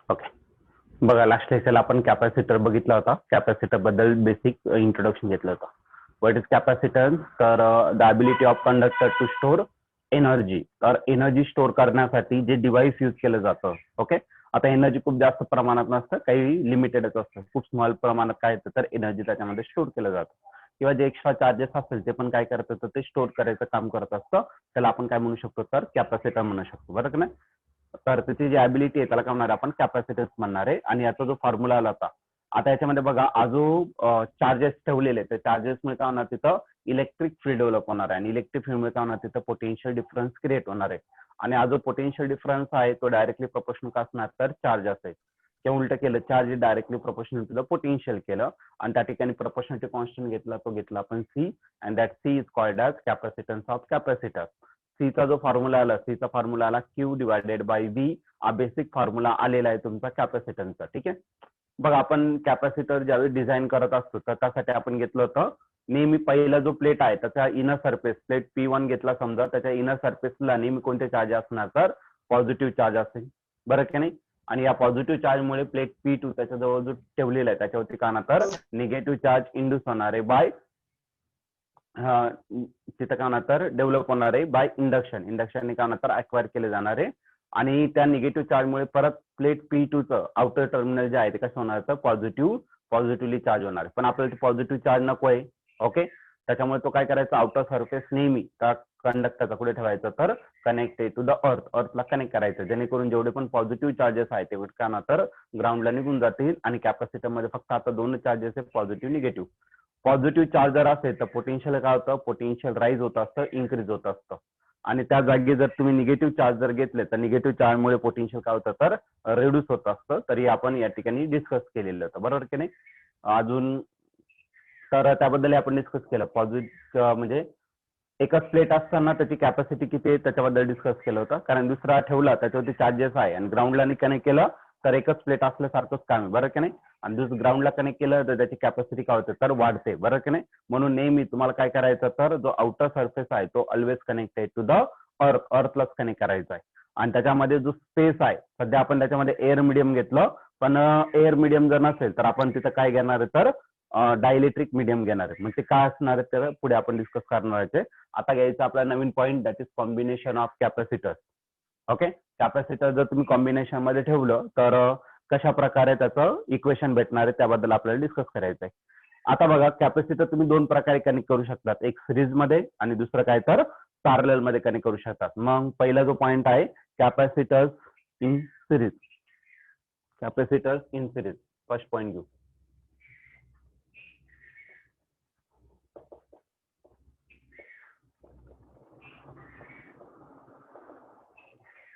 Okay. बघा last लेक्चरला आपण capacitor बघितला होता. कॅपॅसिटर बद्दल बेसिक इंट्रोडक्शन घेतलं होतं. What is capacitance? तर the ability of conductor to store energy. तर एनर्जी स्टोअर करण्यासाठी जे डिव्हाइस यूज केलं जातं. ओके. आता एनर्जी खूप जास्त प्रमाणात नसतं, काही लिमिटेडच असतं. खूप स्मॉल प्रमाणात काय येतं तर एनर्जी त्याच्यामध्ये स्टोअर केलं जातं, किंवा जे एक्स्ट्रा चार्जेस असेल ते पण काय करत तर ते स्टोअर करायचं काम करत असतं. त्याला आपण काय म्हणू शकतो तर कॅपॅसिटर म्हणू शकतो, बरोबर की नाही? तर त्याची जी ॲबिलिटी आहे त्याला काय म्हणणार आपण कॅपॅसिटन्स म्हणणार आहे. आणि याचा जो फॉर्म्युला आला होता, आता याच्यामध्ये बघा जो चार्जेस ठेवलेले त्या चार्जेसमुळे काय होणार तिथं इलेक्ट्रिक फील्ड डेव्हलप होणार आहे, आणि इलेक्ट्रिक फील्डमुळे काय होणार तिथं पोटेन्शियल डिफरन्स क्रिएट होणार आहे. आणि हा जो पोटेन्शियल डिफरन्स आहे तो डायरेक्टली प्रोपोर्शनल का असणार तर चार्ज असेल, किंवा उलट केलं charge directly proportional to the potential केलं, आणि त्या ठिकाणी प्रोपोर्शनल कॉन्स्टंट घेतला, तो घेतला आपण C, and that C is called as capacitance of capacitor. सीचा जो फॉर्म्युला आला, सीचा फॉर्म्युला आला क्यू डिवायडेड बाय व्ही. हा बेसिक फॉर्म्युला आलेला आहे तुमचा कॅपॅसिटन्सचा. ठीक आहे. बघा आपण कॅपॅसिटर ज्यावेळी डिझाईन करत असतो तर त्यासाठी आपण घेतलं होतं नेहमी पहिला जो प्लेट आहे त्याचा इनर सरफेस प्लेट P1 घेतला समजा, त्याच्या इनर सरफेसला नेहमी कोणते चार्ज असणार तर पॉझिटिव्ह चार्ज असेल, बरं की नाही? आणि या पॉझिटिव्ह चार्जमुळे प्लेट P2 त्याच्याजवळ जो ठेवलेला आहे त्याच्यावरती का ना तर निगेटिव्ह चार्ज इंड्यूस होणार आहे बाय तिथं का होणार तर डेव्हलप होणार आहे बाय इंडक्शन. इंडक्शनने का होणार तर अक्वायर केले जाणार आहे, आणि त्या निगेटिव्ह चार्जमुळे परत प्लेट P2चं आउटर टर्मिनल जे आहे ते कसं होणार तर पॉझिटिव्हली चार्ज होणार आहे. पण आपल्याला पॉझिटिव्ह चार्ज नको आहे. ओके. त्याच्यामुळे तो काय करायचा आउटर सरफेस नेहमी त्या कंडक्टरचा कुठे ठेवायचं तर कनेक्टेड टू द अर्थला कनेक्ट करायचं, जेणेकरून जेवढे पण पॉझिटिव्ह चार्जेस आहेत ते का ना तर ग्राउंडला निघून जातील, आणि कॅपॅसिटरमध्ये फक्त आता दोन चार्जेस आहेत पॉझिटिव्ह निगेटिव्ह. पॉझिटिव्ह चार्ज जर असेल तर पोटेन्शियल काय होतं पोटेन्शियल राईज होत असतं, इन्क्रीज होत असतं. आणि त्या जागी जर तुम्ही निगेटिव्ह चार्ज जर घेतले तर निगेटिव्ह चार्जमुळे पोटेन्शियल काय होतं तर रिड्यूस होत असतं. तरी आपण या ठिकाणी डिस्कस केलेलं होतं, बरोबर की नाही? अजून तर त्याबद्दल आपण डिस्कस केलं. पॉझिटिव्ह म्हणजे एकच प्लेट असताना त्याची कॅपॅसिटी किती आहे त्याच्याबद्दल डिस्कस केलं होतं, कारण दुसरा ठेवला त्याच्यावरती चार्जेस आहे आणि ग्राउंडला कनेक्ट केलं तर एकच प्लेट असल्यासारखंच काम आहे, बरं की नाही? आणि दुसरं ग्राउंडला कनेक्ट केलं तर त्याची कॅपॅसिटी काय होते तर वाढते, बरं की नाही? म्हणून नेहमी तुम्हाला काय करायचं तर जो आउटर सरफेस आहे तो ऑलवेज कनेक्टेड टू द अर्थलाच कनेक्ट करायचा आहे. आणि त्याच्यामध्ये जो स्पेस आहे सध्या आपण त्याच्यामध्ये एअर मीडियम घेतलं, पण एअर मीडियम जर नसेल तर आपण तिथं काय घेणार आहे तर डायलेक्ट्रिक मीडियम घेणार आहे. म्हणजे काय असणार आहे तर पुढे आपण डिस्कस करणार आहे. आता घ्यायचं आपला नवीन point that is combination of capacitor. Okay. Capacitor जर तुम्ही कॉम्बिनेशन मध्ये ठेवलं तर कशा प्रकारे त्याचं इक्वेशन भेटणार आहे त्याबद्दल आपल्याला डिस्कस करायचं आहे. आता बघा कॅपॅसिटर तुम्ही दोन प्रकारे कनेक्ट करू शकतात, एक सिरीज मध्ये आणि दुसरं काय तर पॅरलल मध्ये कनेक्ट करू शकतात. मग पहिला जो पॉईंट आहे capacitors in series. Capacitors in series first point घेऊ.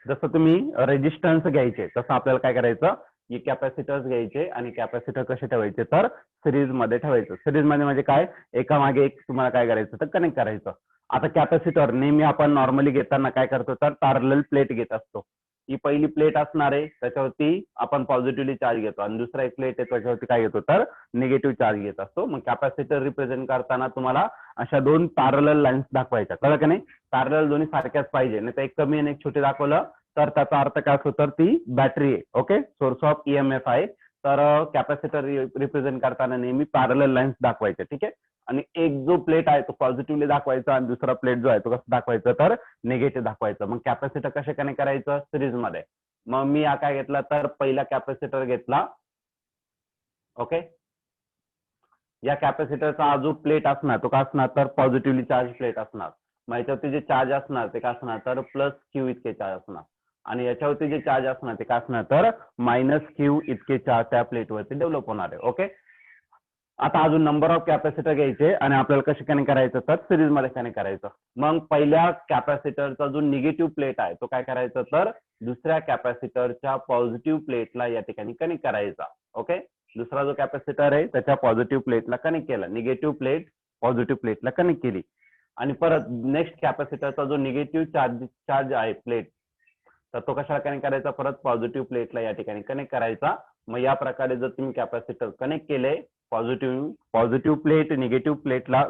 जसं तुम्ही रेजिस्टन्स घ्यायचे तसं आपल्याला काय करायचं की कॅपॅसिटर्स घ्यायचे, आणि कॅपॅसिटर कसे ठेवायचे तर सिरीज मध्ये ठेवायचं. सिरीज मध्ये म्हणजे काय एका मागे एक तुम्हाला काय करायचं तर कनेक्ट करायचं. आता कॅपॅसिटर नेहमी आपण नॉर्मली घेताना काय करतो तर पॅरलल प्लेट घेत असतो. ही पहिली प्लेट असणार आहे त्याच्यावरती आपण पॉझिटिव्हली चार्ज घेतो, आणि दुसरा एक प्लेट आहे त्याच्यावरती काय घेतो तर निगेटिव्ह चार्ज घेत असतो. मग कॅपॅसिटर रिप्रेझेंट करताना तुम्हाला अशा दोन पॅरलल लाईन्स दाखवायच्या, कळलं का नाही? पॅरलल दोन्ही सारख्याच पाहिजे, नाही तर एक कमी आणि एक छोटी दाखवलं तर त्याचा अर्थ काय असतो तर ती बॅटरी आहे. ओके. सोर्स ऑफ ईएमएफ आहे. तर कॅपॅसिटर रिप्रेझेंट करताना नेहमी पॅरलल लाईन्स दाखवायचे. ठीक आहे. आणि एक जो प्लेट आहे तो पॉझिटिव्हली दाखवायचा, आणि दुसरा प्लेट जो आहे तो कसं दाखवायचं तर निगेटिव्ह दाखवायचं. मग कॅपॅसिटर कसे कनेक्ट करायचं सिरीज मध्ये. मग मी हा काय घेतला तर पहिला कॅपॅसिटर घेतला. ओके. या कॅपॅसिटरचा जो प्लेट असणार तो काय असणार तर पॉझिटिव्हली चार्ज प्लेट असणार. मग याच्यावरती जे चार्ज असणार ते काय असणार तर प्लस क्यू इतके चार्ज असणार, आणि याच्यावरती जे चार्ज असणार ते काय असणार तर मायनस क्यू इतके चार्ज त्या प्लेटवरती डेव्हलप होणार आहे. ओके. आता अजून नंबर ऑफ कॅपॅसिटर घ्यायचे आणि आपल्याला कसे कनेक्ट करायचं तर सिरीज मध्ये कनेक्ट करायचं. मग पहिल्या कॅपॅसिटरचा जो निगेटिव्ह प्लेट आहे तो काय करायचं तर दुसऱ्या कॅपॅसिटरच्या पॉझिटिव्ह प्लेटला या ठिकाणी कनेक्ट करायचा. ओके. दुसरा जो कॅपॅसिटर आहे त्याच्या पॉझिटिव्ह प्लेटला कनेक्ट केला, निगेटिव्ह प्लेट पॉझिटिव्ह प्लेटला कनेक्ट केली, आणि परत नेक्स्ट कॅपॅसिटरचा जो निगेटिव्ह चार्ज आहे प्लेट तर तो कशाला कनेक्ट करायचा परत पॉझिटिव्ह प्लेटला या ठिकाणी कनेक्ट करायचा. मग या प्रकारे जर तुम्ही कॅपॅसिटर कनेक्ट केले पॉझिटिव्ह प्लेट निगेटिव्ह प्लेटला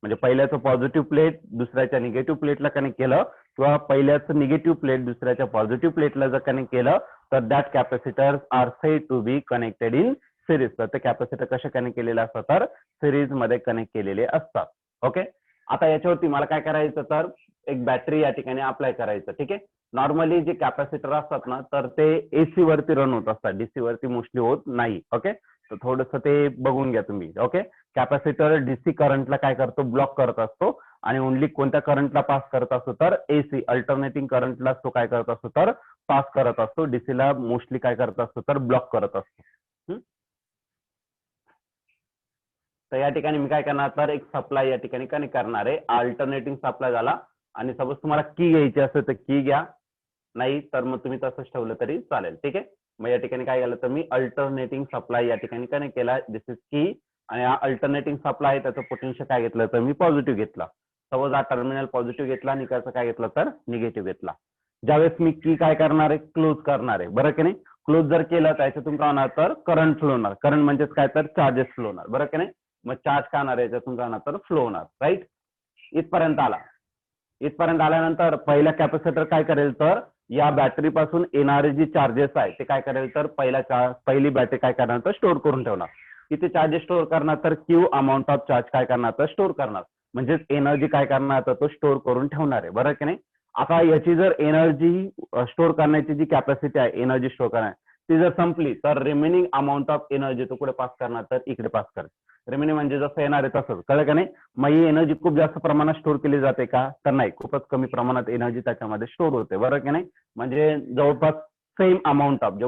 म्हणजे पहिल्याचं पॉझिटिव्ह प्लेट दुसऱ्याच्या निगेटिव्ह प्लेटला कनेक्ट केलं किंवा पहिल्याचं निगेटिव्ह प्लेट दुसऱ्याच्या पॉझिटिव्ह प्लेटला जर कनेक्ट केलं तर that capacitor are said to be connected in series. तर ते कॅपॅसिटर कसे कनेक्ट केलेले असतात तर सिरीज मध्ये कनेक्ट केलेले असतात. ओके, आता याच्यावरती मला काय करायचं तर एक बॅटरी या ठिकाणी अप्लाय करायचं. ठीक आहे, नॉर्मली जे कॅपॅसिटर असतात ना तर ते एसी वरती रन होत असतात, डीसी वरती मोस्टली होत नाही. ओके, तर थोडंसं ते बघून घ्या तुम्ही. ओके, कॅपॅसिटर डीसी करंटला काय करतो ब्लॉक करत असतो आणि ओनली कोणत्या करंटला पास करत असतो तर एसी अल्टरनेटिंग करंटला तो काय करत असतो तर पास करत असतो. डीसीला मोस्टली काय करत असतो तर ब्लॉक करत असतो. तर या ठिकाणी मी काय करणार तर एक सप्लाय या ठिकाणी कनेक्ट करणार आहे. अल्टरनेटिंग सप्लाय झाला आणि सपोज तुम्हाला की घ्यायची असेल तर की घ्या, नाही तर मग तुम्ही तसंच ठेवलं तरी चालेल. ठीक आहे, मग या ठिकाणी काय केलं तर मी अल्टरनेटिंग सप्लाय या ठिकाणी कनेक्ट केला. दिस इज की आणि हा अल्टरनेटिंग सप्लाय आहे त्याचं पोटेन्शियल काय घेतलं तर मी पॉझिटिव्ह घेतला. सपोज हा टर्मिनल पॉझिटिव्ह घेतला आणि त्याचं काय घेतलं तर निगेटिव्ह घेतला. ज्यावेळेस मी की काय करणार आहे क्लोज करणार आहे, बरं की नाही. क्लोज जर केलं तर याच्यातून काय होणार तर करंट फ्लो होणार. करंट म्हणजेच काय तर चार्जेस फ्लो होणार, बरं की नाही. मग चार्ज काय होणार याच्यातून काय होणार तर फ्लो होणार. राईट, इथपर्यंत आला. इथपर्यंत आल्यानंतर पहिला कॅपॅसिटर काय करेल तर या बॅटरी पासून येणारे जे चार्जेस आहे ते काय करेल तर पहिली बॅटरी काय करणार तर स्टोअर करून ठेवणार. किती चार्जेस स्टोअर करणार तर क्यू अमाऊंट ऑफ चार्ज काय करणार तर स्टोअर करणार. म्हणजेच एनर्जी काय करणार तर तो स्टोअर करून ठेवणार आहे, बरं की नाही. आता याची जर एनर्जी स्टोअर करण्याची जी कॅपॅसिटी आहे एनर्जी स्टोअर करण्याची ती जर संपली तर रिमेनिंग अमाऊंट ऑफ एनर्जी तो कुठे पास करणार तर इकडे पास करेल. रिमेनिंग म्हणजे जसं येणार आहे तसंच, कळलं का नाही. मग ही एनर्जी खूप जास्त प्रमाणात स्टोअर केली जाते का तर नाही, खूपच कमी प्रमाणात एनर्जी त्याच्यामध्ये स्टोअर होते, बरं की नाही. म्हणजे जवळपास सेम अमाऊंट ऑफ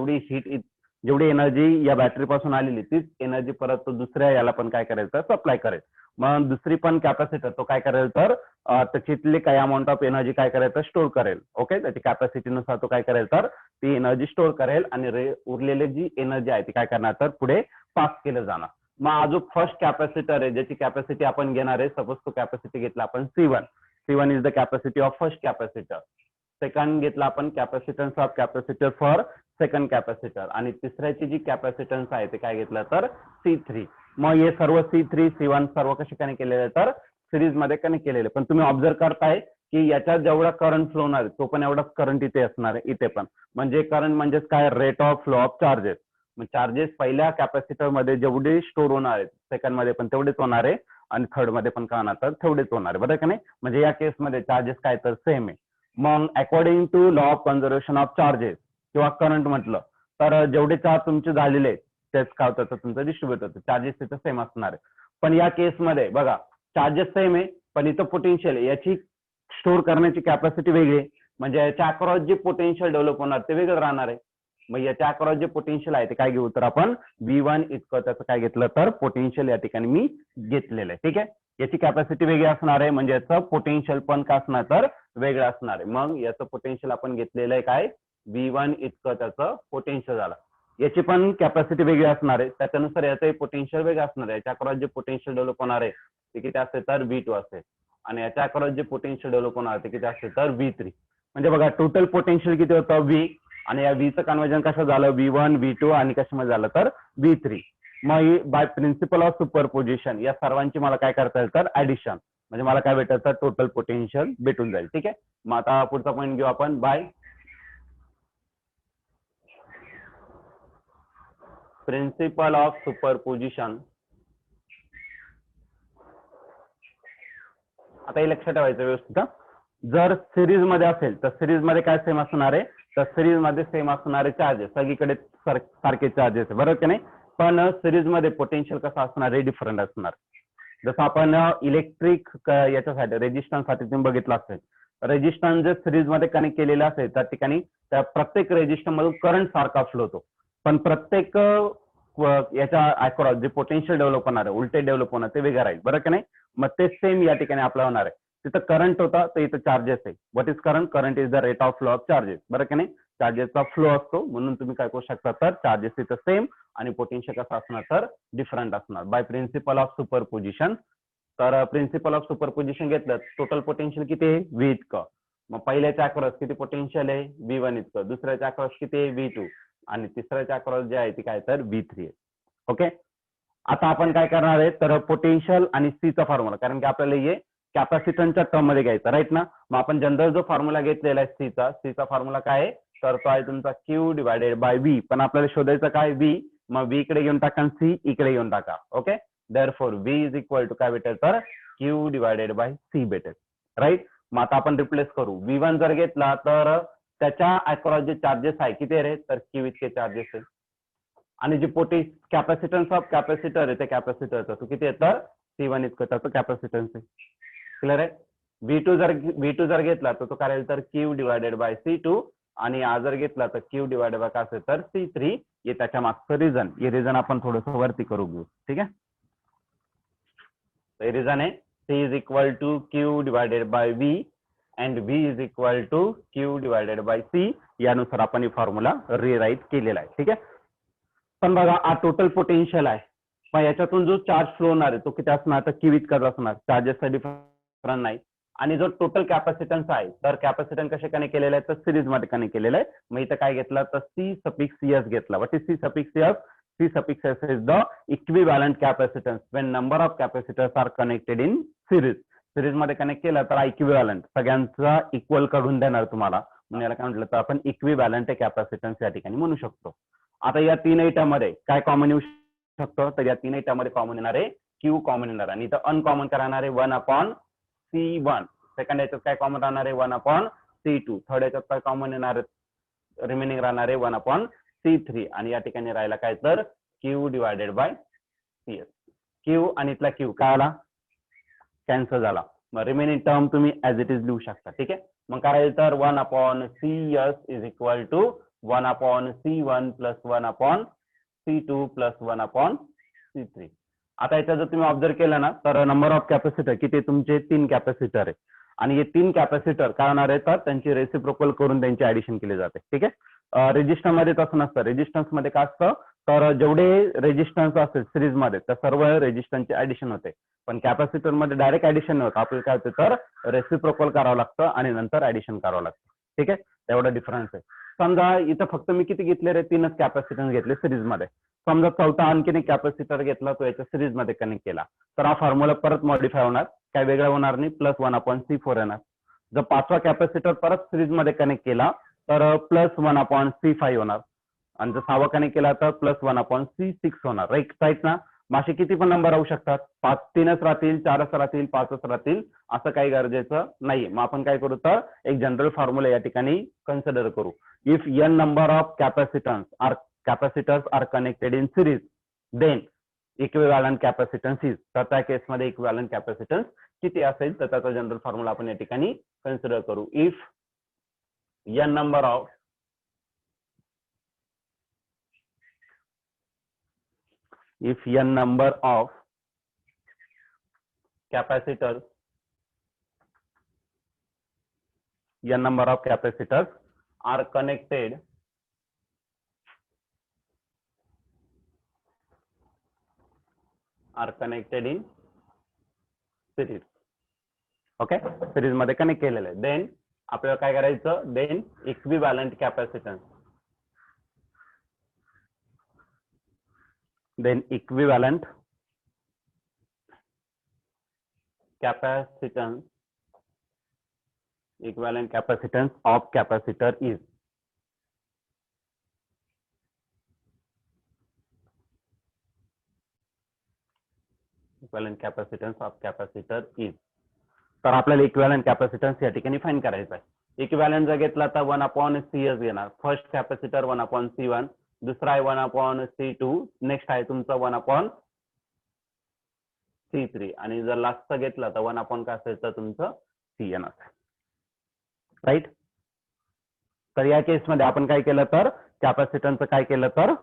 जेवढी एनर्जी या बॅटरी पासून आलेली तीच एनर्जी परत दुसऱ्या याला पण काय करायचं सप्लाय करेल. मग दुसरी पण कॅपॅसिटर तो काय करेल तर त्याच्यातली काही अमाऊंट ऑफ एनर्जी काय करायचं स्टोअर करेल. ओके, त्याची कॅपॅसिटीनुसार तो काय करेल तर ती एनर्जी स्टोअर करेल आणि उरलेली जी एनर्जी आहे ती काय करणार तर पुढे पास केलं जाणार. मग अजून फर्स्ट कॅपॅसिटर आहे ज्याची कॅपॅसिटी आपण घेणार आहे. सपोज तो कॅपॅसिटी घेतला आपण C1 is the capacity of first capacitor. Second घेतला आपण capacitance of capacitor for second capacitor आणि तिसऱ्याची जी कॅपॅसिटन्स आहे ते काय घेतलं तर C3. मग हे सर्व C3 C1 सर्व कसे कनेक्ट केलेले तर सिरीज मध्ये कनेक्ट केलेले. पण तुम्ही ऑब्झर्व करताय की याच्यात जेवढा करंट फ्लो होणार तो पण एवढाच करंट इथे असणार आहे इथे पण. म्हणजे करंट म्हणजेच काय rate of flow of charges. मग चार्जेस पहिल्या कॅपॅसिटर मध्ये जेवढे स्टोअर होणार आहेत सेकंड मध्ये पण तेवढेच होणार आहे आणि थर्ड मध्ये पण काय होणार तर तेवढेच होणार आहे, बरं का नाही. म्हणजे या केसमध्ये चार्जेस काय तर सेम आहे. मग according to law of conservation of charges किंवा करंट म्हटलं तर जेवढे चार्ज तुमचे झालेले आहेत तेच काय होतं तर तुमचं डिस्ट्रीब्युट होतं. चार्जेस तिथं सेम असणार आहे. पण या केसमध्ये बघा चार्जेस सेम आहे पण इथं पोटेन्शियल याची स्टोअर करण्याची कॅपॅसिटी वेगळी आहे. म्हणजे याच्या अक्रॉस जे पोटेन्शियल डेव्हलप होणार ते वेगळं राहणार आहे. मग याच्या अक्रॉस जे पोटेन्शियल आहे ते काय घेऊ तर आपण V1 इतकं त्याचं काय घेतलं तर पोटेन्शियल या ठिकाणी मी घेतलेलं आहे. ठीक आहे, याची कॅपॅसिटी वेगळी असणार आहे म्हणजे याचं पोटेन्शियल पण काय असणार तर वेगळं असणार आहे. मग याचं पोटेन्शियल आपण घेतलेलं आहे काय V1 इतकं त्याचं पोटेन्शियल झालं. याची पण कॅपॅसिटी वेगळी असणार आहे त्याच्यानुसार याचंही पोटेन्शियल वेगळं असणार आहे. याच्या अक्रॉस जे पोटेन्शियल डेव्हलप होणार आहे ते किती असेल तर V2 असेल आणि याच्या अक्रॉस जे पोटेन्शियल डेव्हलप होणार आहे ते किती असेल तर V3. म्हणजे बघा टोटल पोटेन्शियल किती होतं V आणि या व्हीचं कन्वर्जन कसं झालं V1 V2 आणि कशामध्ये झालं तर V3. मग बाय प्रिन्सिपल ऑफ सुपरपोजिशन या सर्वांची मला काय करता येईल तर ऍडिशन म्हणजे मला काय भेटेल तर टोटल पोटेन्शियल भेटून जाईल. ठीक आहे, मग आता पुढचा पॉईंट घेऊ आपण बाय प्रिन्सिपल ऑफ सुपरपोजिशन. आता हे लक्षात ठेवायचं व्यवस्थित. जर सिरीज मध्ये असेल तर सिरीज मध्ये काय सेम असणार आहे तर सिरीज मध्ये सेम असणारे चार्जेस सगळीकडे सारखे चार्जेस आहे, बरोबर की नाही. पण सिरीज मध्ये पोटेन्शियल कसं असणार आहे डिफरंट असणार. जसं आपण इलेक्ट्रिक याच्यासाठी रेजिस्टन्स साठी तुम्ही बघितलं असेल रेजिस्टन्स जर सिरीज मध्ये कनेक्ट केलेला असेल त्या ठिकाणी त्या प्रत्येक रेजिस्टन्स मधून करंट सारखा फ्लो होतो. पण प्रत्येक याच्या अक्रॉस जे पोटेन्शियल डेव्हलप होणार आहे उलटे डेव्हलप होणार ते वेगळं राहील, बरं की नाही. मग ते सेम या ठिकाणी आपलं होणार आहे. तिथं करंट होता तर इथं चार्जेस आहे. What is current? Current is the rate of flow of charges, बरं की नाही. चार्जेसचा फ्लो असतो म्हणून तुम्ही काय करू शकता तर चार्जेस इथं सेम आणि पोटेन्शियल कसं असणार तर डिफरंट असणार बाय प्रिन्सिपल ऑफ सुपरपोजिशन. तर प्रिन्सिपल ऑफ सुपरपोजिशन घेतलं टोटल पोटेन्शियल किती आहे V इतकं. मग पहिल्याच्या अक्रॉस किती पोटेन्शियल आहे V1 इतकं, दुसऱ्याच्या अक्रॉस किती आहे V2 आणि तिसऱ्याच्या अक्रॉस जे आहे ती काय तर V3 आहे. ओके, आता आपण काय करणार आहे तर पोटेन्शियल आणि सीचा फॉर्म्युला, कारण की आपल्याला हे कॅपॅसिटन्सच्या टर्म मध्ये घ्यायचं राईट ना. मग आपण जनरल जो फॉर्म्युला घेतलेला आहे सीचा फॉर्म्युला काय आहे तर तो आहे तुमचा क्यू डिवायडेड बाय व्ही. पण आपल्याला शोधायचं काय व्ही, मग व्ही इकडे घेऊन टाका आणि सी इकडे घेऊन टाका. Okay, therefore V is equal to काय भेटेल तर क्यू डिवायडेड बाय सी भेटेल राईट. मग आता आपण रिप्लेस करू. V1 जर घेतला तर त्याच्या अक्रॉस जे चार्जेस आहे किती आहे तर क्यू इतके चार्जेस आहे. आणि जे कॅपॅसिटन्स ऑफ कॅपॅसिटर आहे त्या कॅपॅसिटरचा तो किती आहे तर C1 इतकं त्याचं कॅपॅसिटन्स आहे. क्लिअर आहे. V2 जर घेतला तर तो काय राहील तर क्यू डिवायडेड बाय C2 आणि हा जर घेतला तर क्यू डिवायडेड बाय काय असेल तर C3. हे त्याच्या मागचं रिझन, हे रिझन आपण थोडंसं वरती करू घेऊ. ठीक आहे, तर रिझन आहे C is equal to Q divided by V and V is equal to Q divided by C. यानुसार आपण ही फॉर्म्युला रिराईट केलेला आहे. ठीक आहे, पण बघा हा टोटल पोटेन्शियल आहे, मग याच्यातून जो चार्ज फ्लो होणार आहे तो किती असणार तर क्यू इतकाच असणार, चार्जेसचा डिफरन्स नाही. आणि जो टोटल कॅपॅसिटन्स आहे तर कॅपॅसिटन्स कसे कनेक्ट केलेलं आहे तर सिरीज मध्ये कनेक्ट केलेलं आहे. मग इथं काय घेतलं तर C सफिक्स S घेतला. What is C suffix S? C suffix S is the equivalent capacitance when number of capacitors are connected in series. Series मध्ये कनेक्ट केला तर इक्विव्हॅलंट सगळ्यांचा इक्वल काढून देणार तुम्हाला, म्हणून याला काय म्हटलं तर आपण इक्विव्हॅलंट कॅपॅसिटन्स या ठिकाणी म्हणू शकतो. आता या तीन आयटममध्ये काय कॉमन येऊ शकतं तर या तीन आयटममध्ये कॉमन येणार आहे क्यू कॉमन येणार आणि इथं अनकॉमन राहणार आहे 1/C1. सेकंड याच्यात काय कॉमन राहणार आहे 1/C2. थर्ड याच्यात काय कॉमन येणार रिमेनिंग राहणार आहे 1/C3 आणि या ठिकाणी राहिला काय तर Q divided by CS. Q आणि इथला क्यू काय आला कॅन्सल झाला. मग रिमेनिंग टर्म तुम्ही ऍज इट इज लिहू शकता. ठीक आहे, मग काय राहील तर 1/CS is equal to 1/C1 plus 1/C2 plus 1/C3. आता याच्यात जर तुम्ही ऑब्झर्व केलं ना तर नंबर ऑफ कॅपॅसिटर किती तुमचे 3 कॅपॅसिटर आहे आणि हे 3 कॅपॅसिटर काय होणार आहे तर त्यांची रेसिप्रोकल करून त्यांची ऍडिशन केली जाते. ठीक आहे, रेजिस्टन्स मध्ये तसं नसतं. रेजिस्टन्स मध्ये काय असतं तर जेवढे रेजिस्टन्स असेल सिरीज मध्ये त्या सर्व रेजिस्टन्सचे ऍडिशन होते, पण कॅपॅसिटर मध्ये डायरेक्ट ऍडिशन नाही होत. आपल्याला काय होतं तर रेसिप्रोकल करावं लागतं आणि नंतर ऍडिशन करावं लागतं. ठीक आहे, तेवढा डिफरन्स आहे. समजा इथं फक्त मी किती घेतले रे 3च कॅपॅसिटन्स घेतले सिरीज मध्ये. समजा चौथा आणखीन एक कॅपॅसिटर घेतला तो याच्या सिरीज मध्ये कनेक्ट केला तर हा फॉर्म्युला परत मॉडिफाय होणार, काय वेगळा होणार नाही, प्लस 1/C4 येणार. जर पाचवा कॅपॅसिटर परत सिरीज मध्ये कनेक्ट केला तर प्लस 1/C5 होणार आणि जर सहावा कनेक्ट केला तर प्लस 1/C6 होणार. राईट ना. मासे किती पण नंबर राहू शकतात, 3च राहतील, 4च राहतील, 5च राहतील, असं काही गरजेचं नाहीये. मग आपण काय करू तर एक जनरल फॉर्म्युला या ठिकाणी कन्सिडर करू. If n number of capacitors are connected in series then equivalent capacitance is. तर त्या केसमध्ये इक्विव्हॅलंट कॅपॅसिटन्स किती असेल तर त्याचा जनरल फॉर्म्युला आपण या ठिकाणी कन्सिडर करू. If n number of capacitors are connected in series. Okay, series मध्ये कनेक्ट केलेलं आहे. देन आपल्याला काय करायचं, then equivalent capacitance of capacitor is. तर आपल्याला इक्विव्हॅलंट कॅपॅसिटन्स या ठिकाणी फाइंड करायचं आहे. इक्विव्हॅलंट जर घेतला तर 1/CS घेणार. फर्स्ट कॅपॅसिटर 1/C1, दुसरा आहे 1/C2, नेक्स्ट आहे तुमचा 1/C3 आणि जर लास्टचा घेतला तर 1/ काय असेल तर तुमचं CN असेल. राईट. तर या केसमध्ये आपण काय केलं तर कॅपॅसिटन्सचं काय केलं तर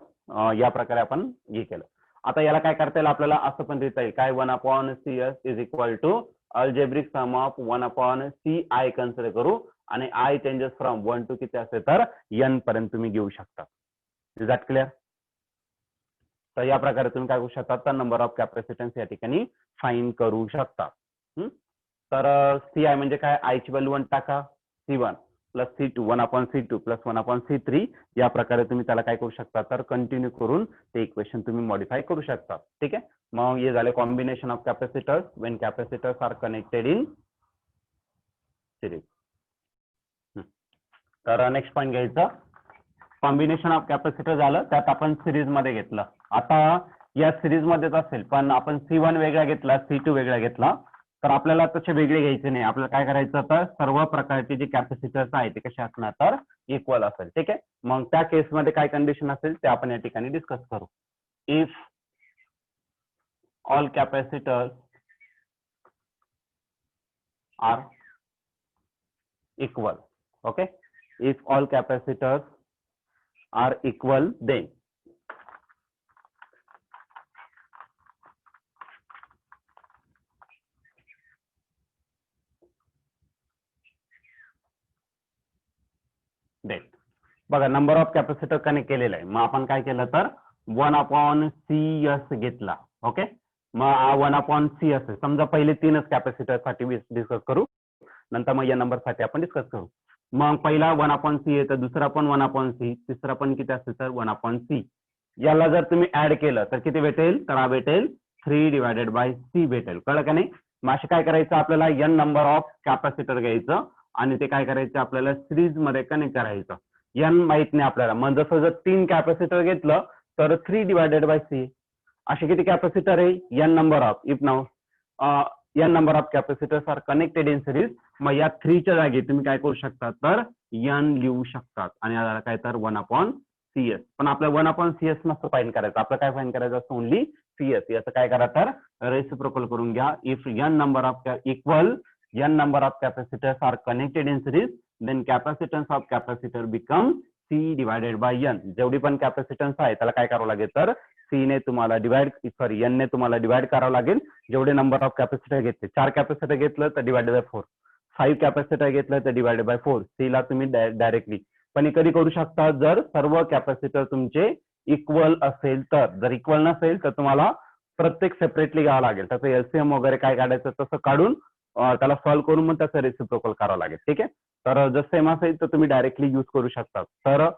या प्रकारे आपण हे केलं. आता याला काय करता येईल आपल्याला असं पण लिहिता येईल काय 1/CS is equal to algebraic sum of 1/CI consider करू आणि I चेंजेस फ्रॉम 1 to किती असेल तर n पर्यंत तुम्ही घेऊ शकता. Is that clear? तर या प्रकारे तुम्ही काय करू शकता तर नंबर ऑफ कॅपॅसिटन्स या ठिकाणी फाइंड करू शकता. तर CI म्हणजे काय, I ची व्हॅल्यू 1 टाका, C1 C2 1/C2 + 1/C3 या प्रकारे तुम्ही त्याला काय करू शकता तर कंटिन्यू करून ते इक्वेशन तुम्ही मॉडिफाय करू शकता. ठीक आहे. मग हे झाले combination of capacitors when capacitors are connected in series. तर नेक्स्ट पॉईंट घ्यायचं कॉम्बिनेशन ऑफ कॅपॅसिटर झालं त्यात आपण सिरीज मध्ये घेतलं. आता या सिरीज मध्येच असेल पण आपण C1 वेगळा घेतला C2 वेगळा घेतला तर आपल्याला तसे वेगळे घ्यायचे नाही. आपल्याला काय करायचं तर सर्व प्रकारचे जे कॅपॅसिटर्स आहेत ते कसे असणार तर इक्वल असेल. ठीक आहे. मग त्या केसमध्ये काय कंडिशन असेल ते आपण या ठिकाणी डिस्कस करू. If all capacitors are equal. Okay. If all capacitors are equal then बघा नंबर ऑफ कॅपॅसिटर कनेक्ट केलेला आहे. मग आपण काय केलं तर 1/CS घेतला. ओके. मग 1/C असेल समजा पहिले 3च कॅपॅसिटर साठी डिस्कस करू नंतर मग या नंबर साठी आपण डिस्कस करू. मग पहिला 1/C आहे तर दुसरा पण 1/C तिसरा पण किती असेल तर 1/C. याला जर तुम्ही ऍड केलं तर किती भेटेल तर हा भेटेल 3/C भेटेल. कळलं का नाही. मग असे काय करायचं आपल्याला n नंबर ऑफ कॅपॅसिटर घ्यायचं आणि ते काय करायचं आपल्याला सिरीज मध्ये कनेक्ट करायचं. n माहित नाही आपल्याला मग जसं जर 3 कॅपॅसिटर घेतलं तर 3/C. असे किती कॅपॅसिटर आहे n number of if now n number of capacitors are connected in series. मग या 3 च्या जागी तुम्ही काय करू शकता तर n लिहू शकतात आणि याला काय तर 1/CS. पण आपल्याला 1/CS नसतं फाइंड करायचं. आपलं काय फाइंड करायचं असतं ओनली CS. याचं काय करा तर रेसिप्रोकल करून घ्या. If n number of equal n number of capacitors are connected in series then capacitance of capacitor become C/n. जेवढी पण कॅपॅसिटन्स आहे त्याला काय करावं लागेल तर C ने तुम्हाला n ने तुम्हाला डिवाइड करावं लागेल. जेवढे नंबर ऑफ कॅपॅसिटर घेतले 4 कॅपॅसिटर घेतलं तर डिवाइडेड बाय 4 5 कॅपॅसिटर घेतलं तर डिवाइडेड बाय 4 C ला तुम्ही डायरेक्टली पण कधी करू शकता जर सर्व कॅपॅसिटर तुमचे इक्वल असेल तर. जर इक्वल नसेल तर तुम्हाला प्रत्येक सेपरेटली घ्यावं लागेल. त्याचं LCM वगैरे काय काढायचं तसं काढून त्याला सॉल्व्ह करून मग त्याचं रेसिप्रोकल करावं लागेल. ठीक आहे. तर जर सेम असेल तर तुम्ही डायरेक्टली युज करू शकता. तर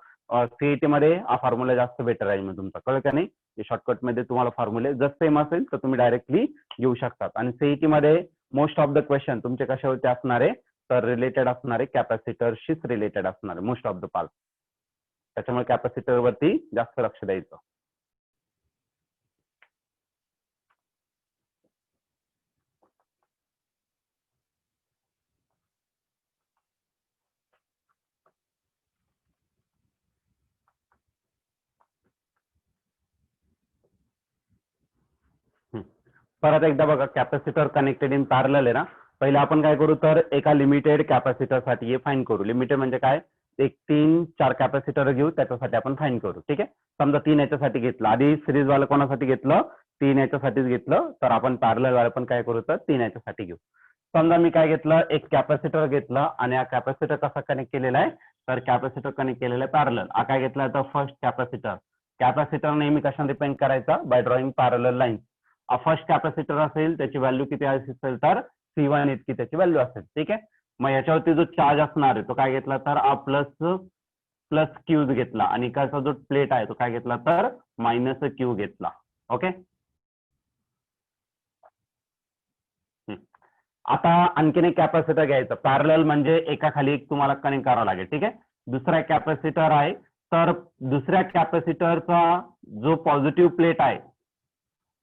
सीईटी मध्ये हा फॉर्म्युला जास्त बेटर आहे. मग तुमचा कळलं का नाही. शॉर्टकट मध्ये तुम्हाला फॉर्म्युले जर सेम असेल तर तुम्ही डायरेक्टली घेऊ शकतात. आणि सीईटी मध्ये मोस्ट ऑफ द क्वेश्चन तुमचे कशावरती असणार आहे तर रिलेटेड असणार आहे कॅपॅसिटरशीच रिलेटेड असणार आहे मोस्ट ऑफ द पार्ट. त्याच्यामुळे कॅपॅसिटर वरती जास्त लक्ष द्यायचं. परत एकदा बघा कॅपॅसिटर कनेक्टेड इन पॅरलल आहे ना. पहिले आपण काय करू तर एका लिमिटेड कॅपॅसिटर साठी हे फाईंड करू. लिमिटेड म्हणजे काय एक 3-4 कॅपॅसिटर घेऊ त्याच्यासाठी आपण फाईंड करू. ठीक आहे. समजा 3 याच्यासाठी घेतलं आधी सिरीज वाला कोणासाठी घेतलं 3 याच्यासाठीच घेतलं तर आपण पॅरलल वाला पण काय करू तर 3 याच्यासाठी घेऊ. समजा मी काय घेतलं एक कॅपॅसिटर घेतलं आणि हा कॅपॅसिटर कसा कनेक्ट केलेला आहे तर कॅपॅसिटर कनेक्ट केलेला आहे पॅरलल. हा काय घेतला तर फर्स्ट कॅपॅसिटर. कॅपॅसिटर नेहमी कशाने डिपेंड करायचा bye drawing parallel line. First capacitor असेल त्याची व्हॅल्यू किती असेल तर C1 इतकी त्याची व्हॅल्यू असेल. ठीक आहे. मग याच्यावरती जो चार्ज असणार आहे तो काय घेतला तर प्लस क्यू घेतला आणि इकडचा जो प्लेट आहे तो काय घेतला तर -Q घेतला. ओके. आता आणखीन एक कॅपॅसिटर घ्यायचं पॅरलल म्हणजे एका खाली एक तुम्हाला कनेक्ट करावं लागेल. ठीक आहे. दुसरा कॅपॅसिटर आहे तर दुसऱ्या कॅपॅसिटरचा जो पॉझिटिव्ह प्लेट आहे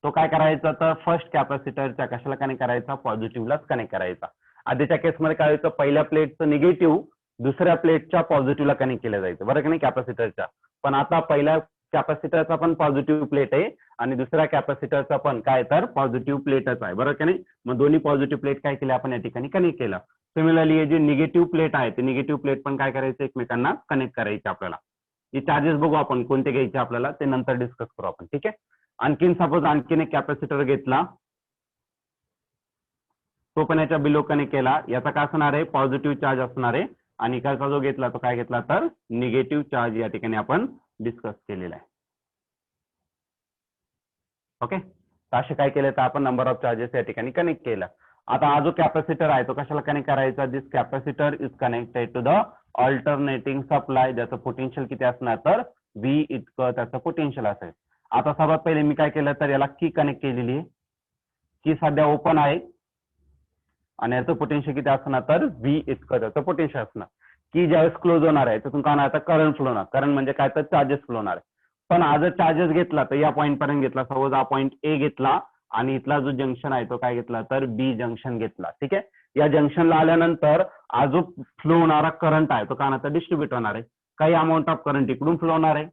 तो काय करायचा तर फर्स्ट कॅपॅसिटरच्या कशाला कनेक्ट करायचा पॉझिटिव्हलाच कनेक्ट करायचा. आधीच्या केसमध्ये काय व्हायचं पहिल्या प्लेटचं निगेटिव्ह दुसऱ्या प्लेटच्या पॉझिटिव्हला कनेक्ट केलं जायचं बरं का नाही कॅपॅसिटरच्या. पण आता पहिल्या कॅपॅसिटरचा पण पॉझिटिव्ह प्लेट आहे आणि दुसऱ्या कॅपॅसिटरचा पण काय तर पॉझिटिव्ह प्लेटच आहे बरं का नाही. मग दोन्ही पॉझिटिव्ह प्लेट काय केले आपण या ठिकाणी कनेक्ट केलं. सिमिलरली हे जे निगेटिव्ह प्लेट आहे ते निगेटिव्ह प्लेट पण काय करायचं एकमेकांना कनेक्ट करायचे आपल्याला. हे चार्जेस बघू आपण कोणते घ्यायचे आपल्याला ते नंतर डिस्कस करू आपण. ठीक आहे. आणखीन सपोज आणखीन एक कॅपॅसिटर घेतला तो पण याच्या बिलो कनेक्ट केला. याचा काय असणार आहे पॉझिटिव्ह चार्ज असणार आहे आणि इकडचा जो घेतला तो काय घेतला तर निगेटिव्ह चार्ज या ठिकाणी आपण डिस्कस केलेला आहे. ओके. तर असे काय केलं तर आपण नंबर ऑफ चार्जेस या ठिकाणी कनेक्ट केला. आता हा जो कॅपॅसिटर आहे तो कशाला कनेक्ट करायचा, this capacitor is connected to the alternating supply, ज्याचं पोटेन्शियल किती असणार तर V इतकं त्याचं पोटेन्शियल असेल. आता सर्वात पहिले मी काय केलं तर याला की कनेक्ट केलेली आहे, की सध्या ओपन आहे आणि याचं पोटेन्शियल किती असणार तर V इतकं त्याचं पोटेन्शियल असणार. की ज्यावेळेस क्लोज होणार आहे तिथून काय होणार तर करंट फ्लो होणार, करंट म्हणजे काय तर चार्जेस फ्लो होणार. पण हा जर चार्जेस घेतला तर या पॉईंट पर्यंत घेतला, सपोज हा पॉईंट ए घेतला आणि इथला जो जंक्शन आहे तो काय घेतला तर बी जंक्शन घेतला. ठीक आहे, या जंक्शनला आल्यानंतर हा जो फ्लो होणारा करंट आहे तो काय होणार तर डिस्ट्रीब्युट होणार आहे. काही अमाऊंट ऑफ करंट इकडून फ्लो होणार आहे,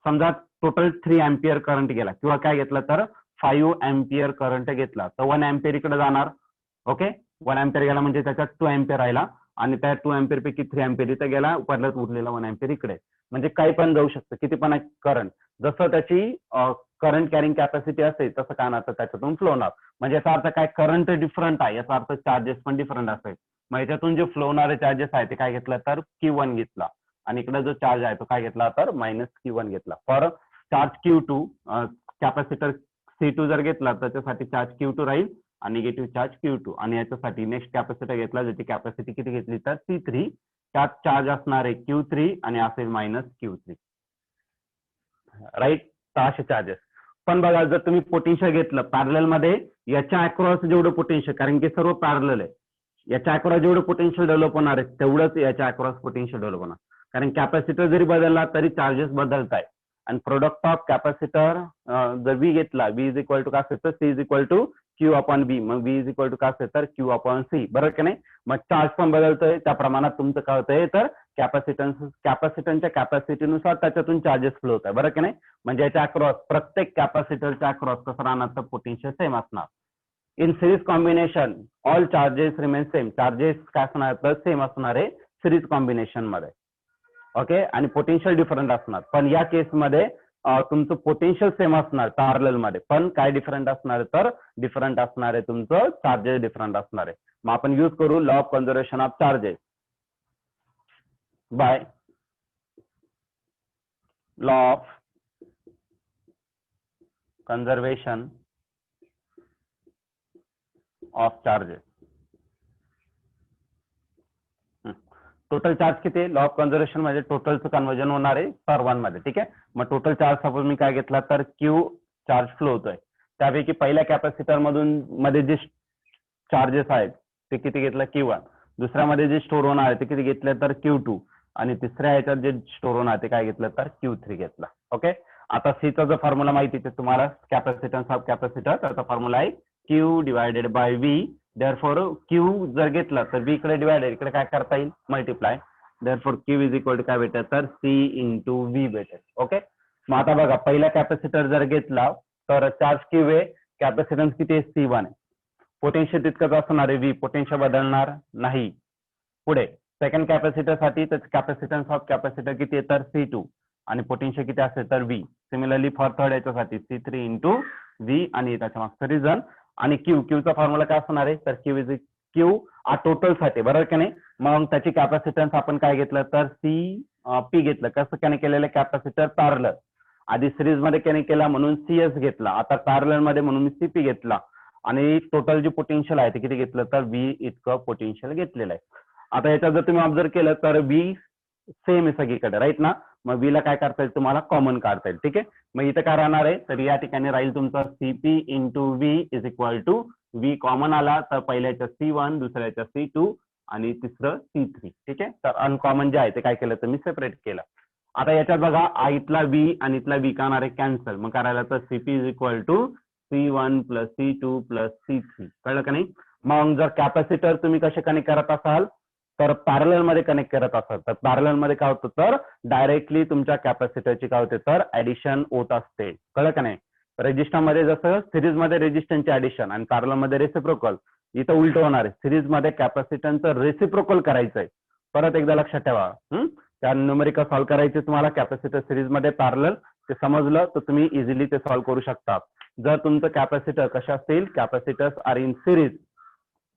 समजा टोटल 3 अँपियर करंट गेला किंवा काय घेतला तर 5 अँपियर करंट घेतला तर 1 अँपियर इकडे जाणार. ओके, 1 अँपियर गेला म्हणजे त्याच्यात 2 अँपियर राहिला आणि त्या 2 अँपियर पैकी 3 अँपियर इथे गेला, परत उरलेला 1 अँपियर इकडे. म्हणजे काही पण जाऊ शकतं, किती पण करंट, जसं त्याची करंट कॅरिंग कॅपॅसिटी असेल तसं काय होणार त्याच्यातून फ्लो होणार. म्हणजे याचा अर्थ काय, करंट डिफरंट आहे याचा अर्थ चार्जेस पण डिफरंट असेल. मग याच्यातून जे फ्लो होणारे चार्जेस आहे ते काय घेतलं तर Q1 घेतला आणि इकडे जो चार्ज आहे तो काय घेतला तर -Q1 घेतला. For charge Q2 capacitor C2 जर घेतला तर त्याच्यासाठी चार्ज Q2 राहील आणि निगेटिव्ह चार्ज Q2. आणि याच्यासाठी नेक्स्ट कॅपॅसिटर घेतला ज्याची कॅपॅसिटी किती घेतली तर C3, त्यात चार्ज असणार आहे Q3 आणि असेल -Q3. राईट, तर असे चार्जेस. पण बघा जर तुम्ही पोटेन्शियल घेतलं पॅरलल मध्ये, याच्या अक्रॉस जेवढं पोटेन्शियल, कारण की सर्व पॅरलल आहे, याच्या अक्रॉस जेवढं पोटेन्शियल डेव्हलप होणार आहे तेवढंच याच्या अक्रॉस पोटेन्शियल डेव्हलप होणार. कारण कॅपॅसिटर जरी बदलला तरी चार्जेस बदलत आहे. आणि प्रोडक्ट ऑफ कॅपॅसिटर जर V घेतला, V इज इक्वल टू काय असेल तर C is equal to Q upon B, मग V इज इक्वल टू काय असेल तर Q अपॉन C, बरोबर की नाही. मग चार्ज पण बदलतोय त्या प्रमाणात तुमचं काय होतंय तर कॅपॅसिटन्सच्या कॅपॅसिटीनुसार त्याच्यातून चार्जेस फ्लो होत आहे, बरोबर की नाही. म्हणजे याच्या अक्रॉस प्रत्येक कॅपॅसिटरच्या अक्रॉस कसं राहणार तर पोटेन्शियल सेम असणार. In series combination all charges remain same, charges काय असणार तर सेम असणार आहे सिरीज कॉम्बिनेशन मध्ये. ओके, आणि पोटेन्शियल डिफरंट असणार. पण या केसमध्ये तुमचं पोटेन्शियल सेम असणार पॅरलल मध्ये, पण काय डिफरंट असणार तर डिफरंट असणार आहे तुमचं चार्जेस डिफरंट असणार आहे. मग आपण यूज करू law of conservation of charges by law of conservation of charges. Total charge किती, लॉ ऑफ कन्झर्वेशन मध्ये टोटलचं कन्वर्जन होणार आहे पर वन मध्ये. ठीक आहे, मग टोटल चार्ज सपोज मी काय घेतला तर Q चार्ज फ्लो होतोय, त्यापैकी पहिल्या कॅपॅसिटर मधून मध्ये जे चार्जेस आहेत ते किती घेतलं Q1, दुसऱ्यामध्ये जे स्टोर होणार आहे ते किती घेतलं तर Q2 आणि तिसऱ्या ह्याच्यात जे स्टोर होणार ते काय घेतलं तर Q3 घेतला. ओके, आता सीचा जो फॉर्म्युला माहिती आहे तुम्हाला, कॅपॅसिटन्स ऑफ कॅपॅसिटर, त्याचा फॉर्म्युला आहे Q divided by V. Therefore Q जर घेतला तर V इकडे डिवायडेड, इकडे काय करता येईल multiply, therefore Q is equal to काय भेटेल तर C इंटू V भेटेल. ओके, मग आता बघा पहिला कॅपॅसिटर जर घेतला तर चार्ज Q आहे, कॅपॅसिटन्स किती आहे C1 आहे, पोटेन्शियल तितकंच असणार आहे V, पोटेन्शियल बदलणार नाही. पुढे सेकंड कॅपॅसिटर साठी त्याचं कॅपॅसिटन्स ऑफ कॅपॅसिटर किती आहे तर C2 आणि पोटेन्शियल किती असेल तर V. सिमिलरली फॉर थर्ड याच्यासाठी C3 इंटू V आणि त्याच्या मागचं रिझन. आणि Qचा फॉर्म्युला काय असणार आहे तर Q हा टोटल साठी, बरोबर की नाही. मग त्याची कॅपॅसिटन्स आपण काय घेतलं तर P घेतलं. कसं कनेक्ट केलेलं कॅपॅसिटर पॅरलल, आधी सिरीज मध्ये कनेक्ट केला म्हणून CS घेतला, आता पॅरलल मध्ये म्हणून CP घेतला आणि टोटल जे पोटेन्शियल आहे ते किती घेतलं तर V इतकं पोटेन्शियल घेतलेलं आहे. आता याच्यात जर तुम्ही ऑब्झर्व केलं तर V सेम आहे सगळीकडे, राईट ना. मग V ला काय करता येईल तुम्हाला कॉमन काढता येईल. ठीक आहे, मग इथं काय राहणार आहे तर या ठिकाणी राहील तुमचं CP into V is equal to V common आला तर पहिल्याच्या C1, दुसऱ्याच्या C2 आणि तिसरं C3. ठीक आहे, तर अनकॉमन जे आहे ते काय केलं तर मी सेपरेट केलं. आता याच्यात बघा इथला V आणि इथला V काय होणार आहे कॅन्सल, मग करायला तर CP is equal to C1 plus C2 plus C3. कळलं का नाही. मग जर कॅपॅसिटर तुम्ही कसे कनेक्ट करत असाल तर पॅरलल मध्ये कनेक्ट करत असाल तर पॅरलल मध्ये काय होतं तर डायरेक्टली तुमच्या कॅपॅसिटरची काय होते तर ऍडिशन होत असते. कळलं का नाही. रेजिस्टर मध्ये जसं सिरीज मध्ये रेजिस्टन्सची ऍडिशन आणि पॅरलल मध्ये रेसिप्रोकल, इथं उलट होणार आहे. सिरीज मध्ये कॅपॅसिटन्सचं रेसिप्रोकल करायचंय. परत एकदा लक्षात ठेवा, त्या न्यूमेरिकल सॉल्व्ह करायचे तुम्हाला कॅपॅसिटर सिरीज मध्ये पॅरलल, ते समजलं तर तुम्ही इझिली ते सॉल्व्ह करू शकता. जर तुमचं कॅपॅसिटर कशा असतील, capacitors are in series,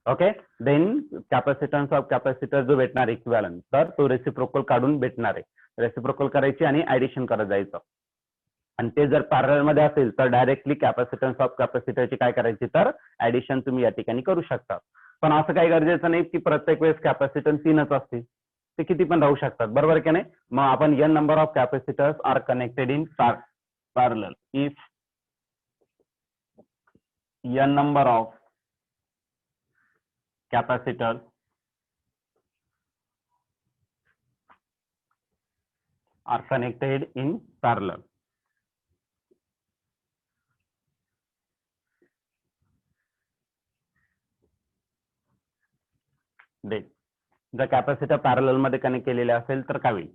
okay, then capacitance of capacitor जो भेटणार इक्विव्हॅलंट तर तो रेसिप्रोकल काढून भेटणार आहे. रेसिप्रोकल करायची आणि ऍडिशन करत जायचं. आणि ते जर पॅरलल मध्ये असेल तर डायरेक्टली कॅपॅसिटन्स ऑफ कॅपॅसिटरची काय करायची तर ऍडिशन तुम्ही या ठिकाणी करू शकता. पण असं काही गरजेचं नाही की प्रत्येक वेळेस कॅपॅसिटन्स 3च असतील, ते किती पण राहू शकतात, बरोबर की नाही. मग आपण n number of capacitors are connected in parallel if n number of capacitors are connected in parallel. जर कॅपॅसिटर पॅरलल मध्ये कनेक्ट केलेले असेल तर काय होईल,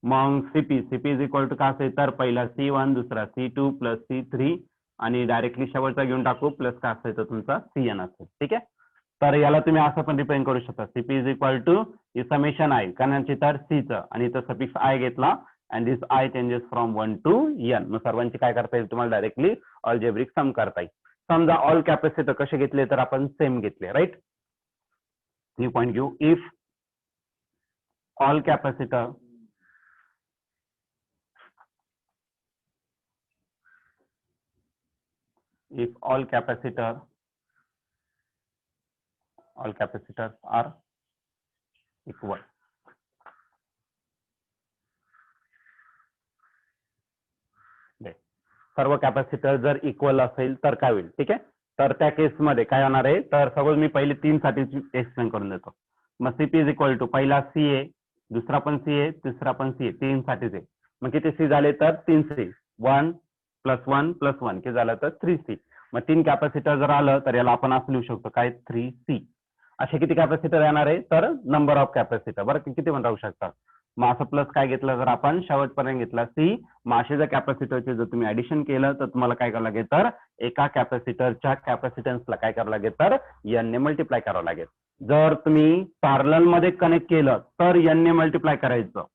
मग सीपी इज इक्वल टू काय असेल तर पहिला C1 दुसरा C2 प्लस C3 आणि डायरेक्टली शेवटचा घेऊन टाकू प्लस काय असेल तर तुमचा CN असेल. ठीक आहे, तर याला तुम्ही असं पण रिप्रेझेंट करू शकता CP is equal to summation i कारण तर C चं आणि इथं सफिक्स आय घेतला and this i changes from 1 to n. मग सर्वांची काय करता येईल तुम्हाला डायरेक्टली अल्जेब्रिक सम करता येईल. समजा ऑल कॅपॅसिटर कसे घेतले तर आपण सेम घेतले, राईट. न्यू पॉइंट घेऊ. If all capacitor all capacitors are equal, सर्व कॅपॅसिटर जर इक्वल असेल तर काय होईल. ठीक आहे, तर त्या केसमध्ये काय होणार आहे तर सपोज मी पहिले 3 साठी एक्सप्लेन करून देतो. मग सीपी इज इक्वल टू पहिला CA दुसरा पण CA तिसरा पण CA 3 साठीच आहे. मग किती C झाले तर 3C 1 + 1 + 1 किती झालं तर 3C. मग 3 कॅपॅसिटर जर आलं तर याला आपण असं लिहू शकतो काय 3C. असे किती कॅपॅसिटर येणार आहे तर नंबर ऑफ कॅपॅसिटर, बरं किती पण राहू शकतात. मग असं प्लस काय घेतलं जर आपण शेवटपर्यंत घेतला C, मग असे जर कॅपॅसिटरचे जर तुम्ही ऍडिशन केलं तर तुम्हाला काय करावं लागेल तर एका कॅपॅसिटरच्या कॅपॅसिटन्सला काय करावं लागेल तर n ने मल्टिप्लाय करावं लागेल. जर तुम्ही पॅरलल मध्ये कनेक्ट केलं तर n ने मल्टिप्लाय करायचं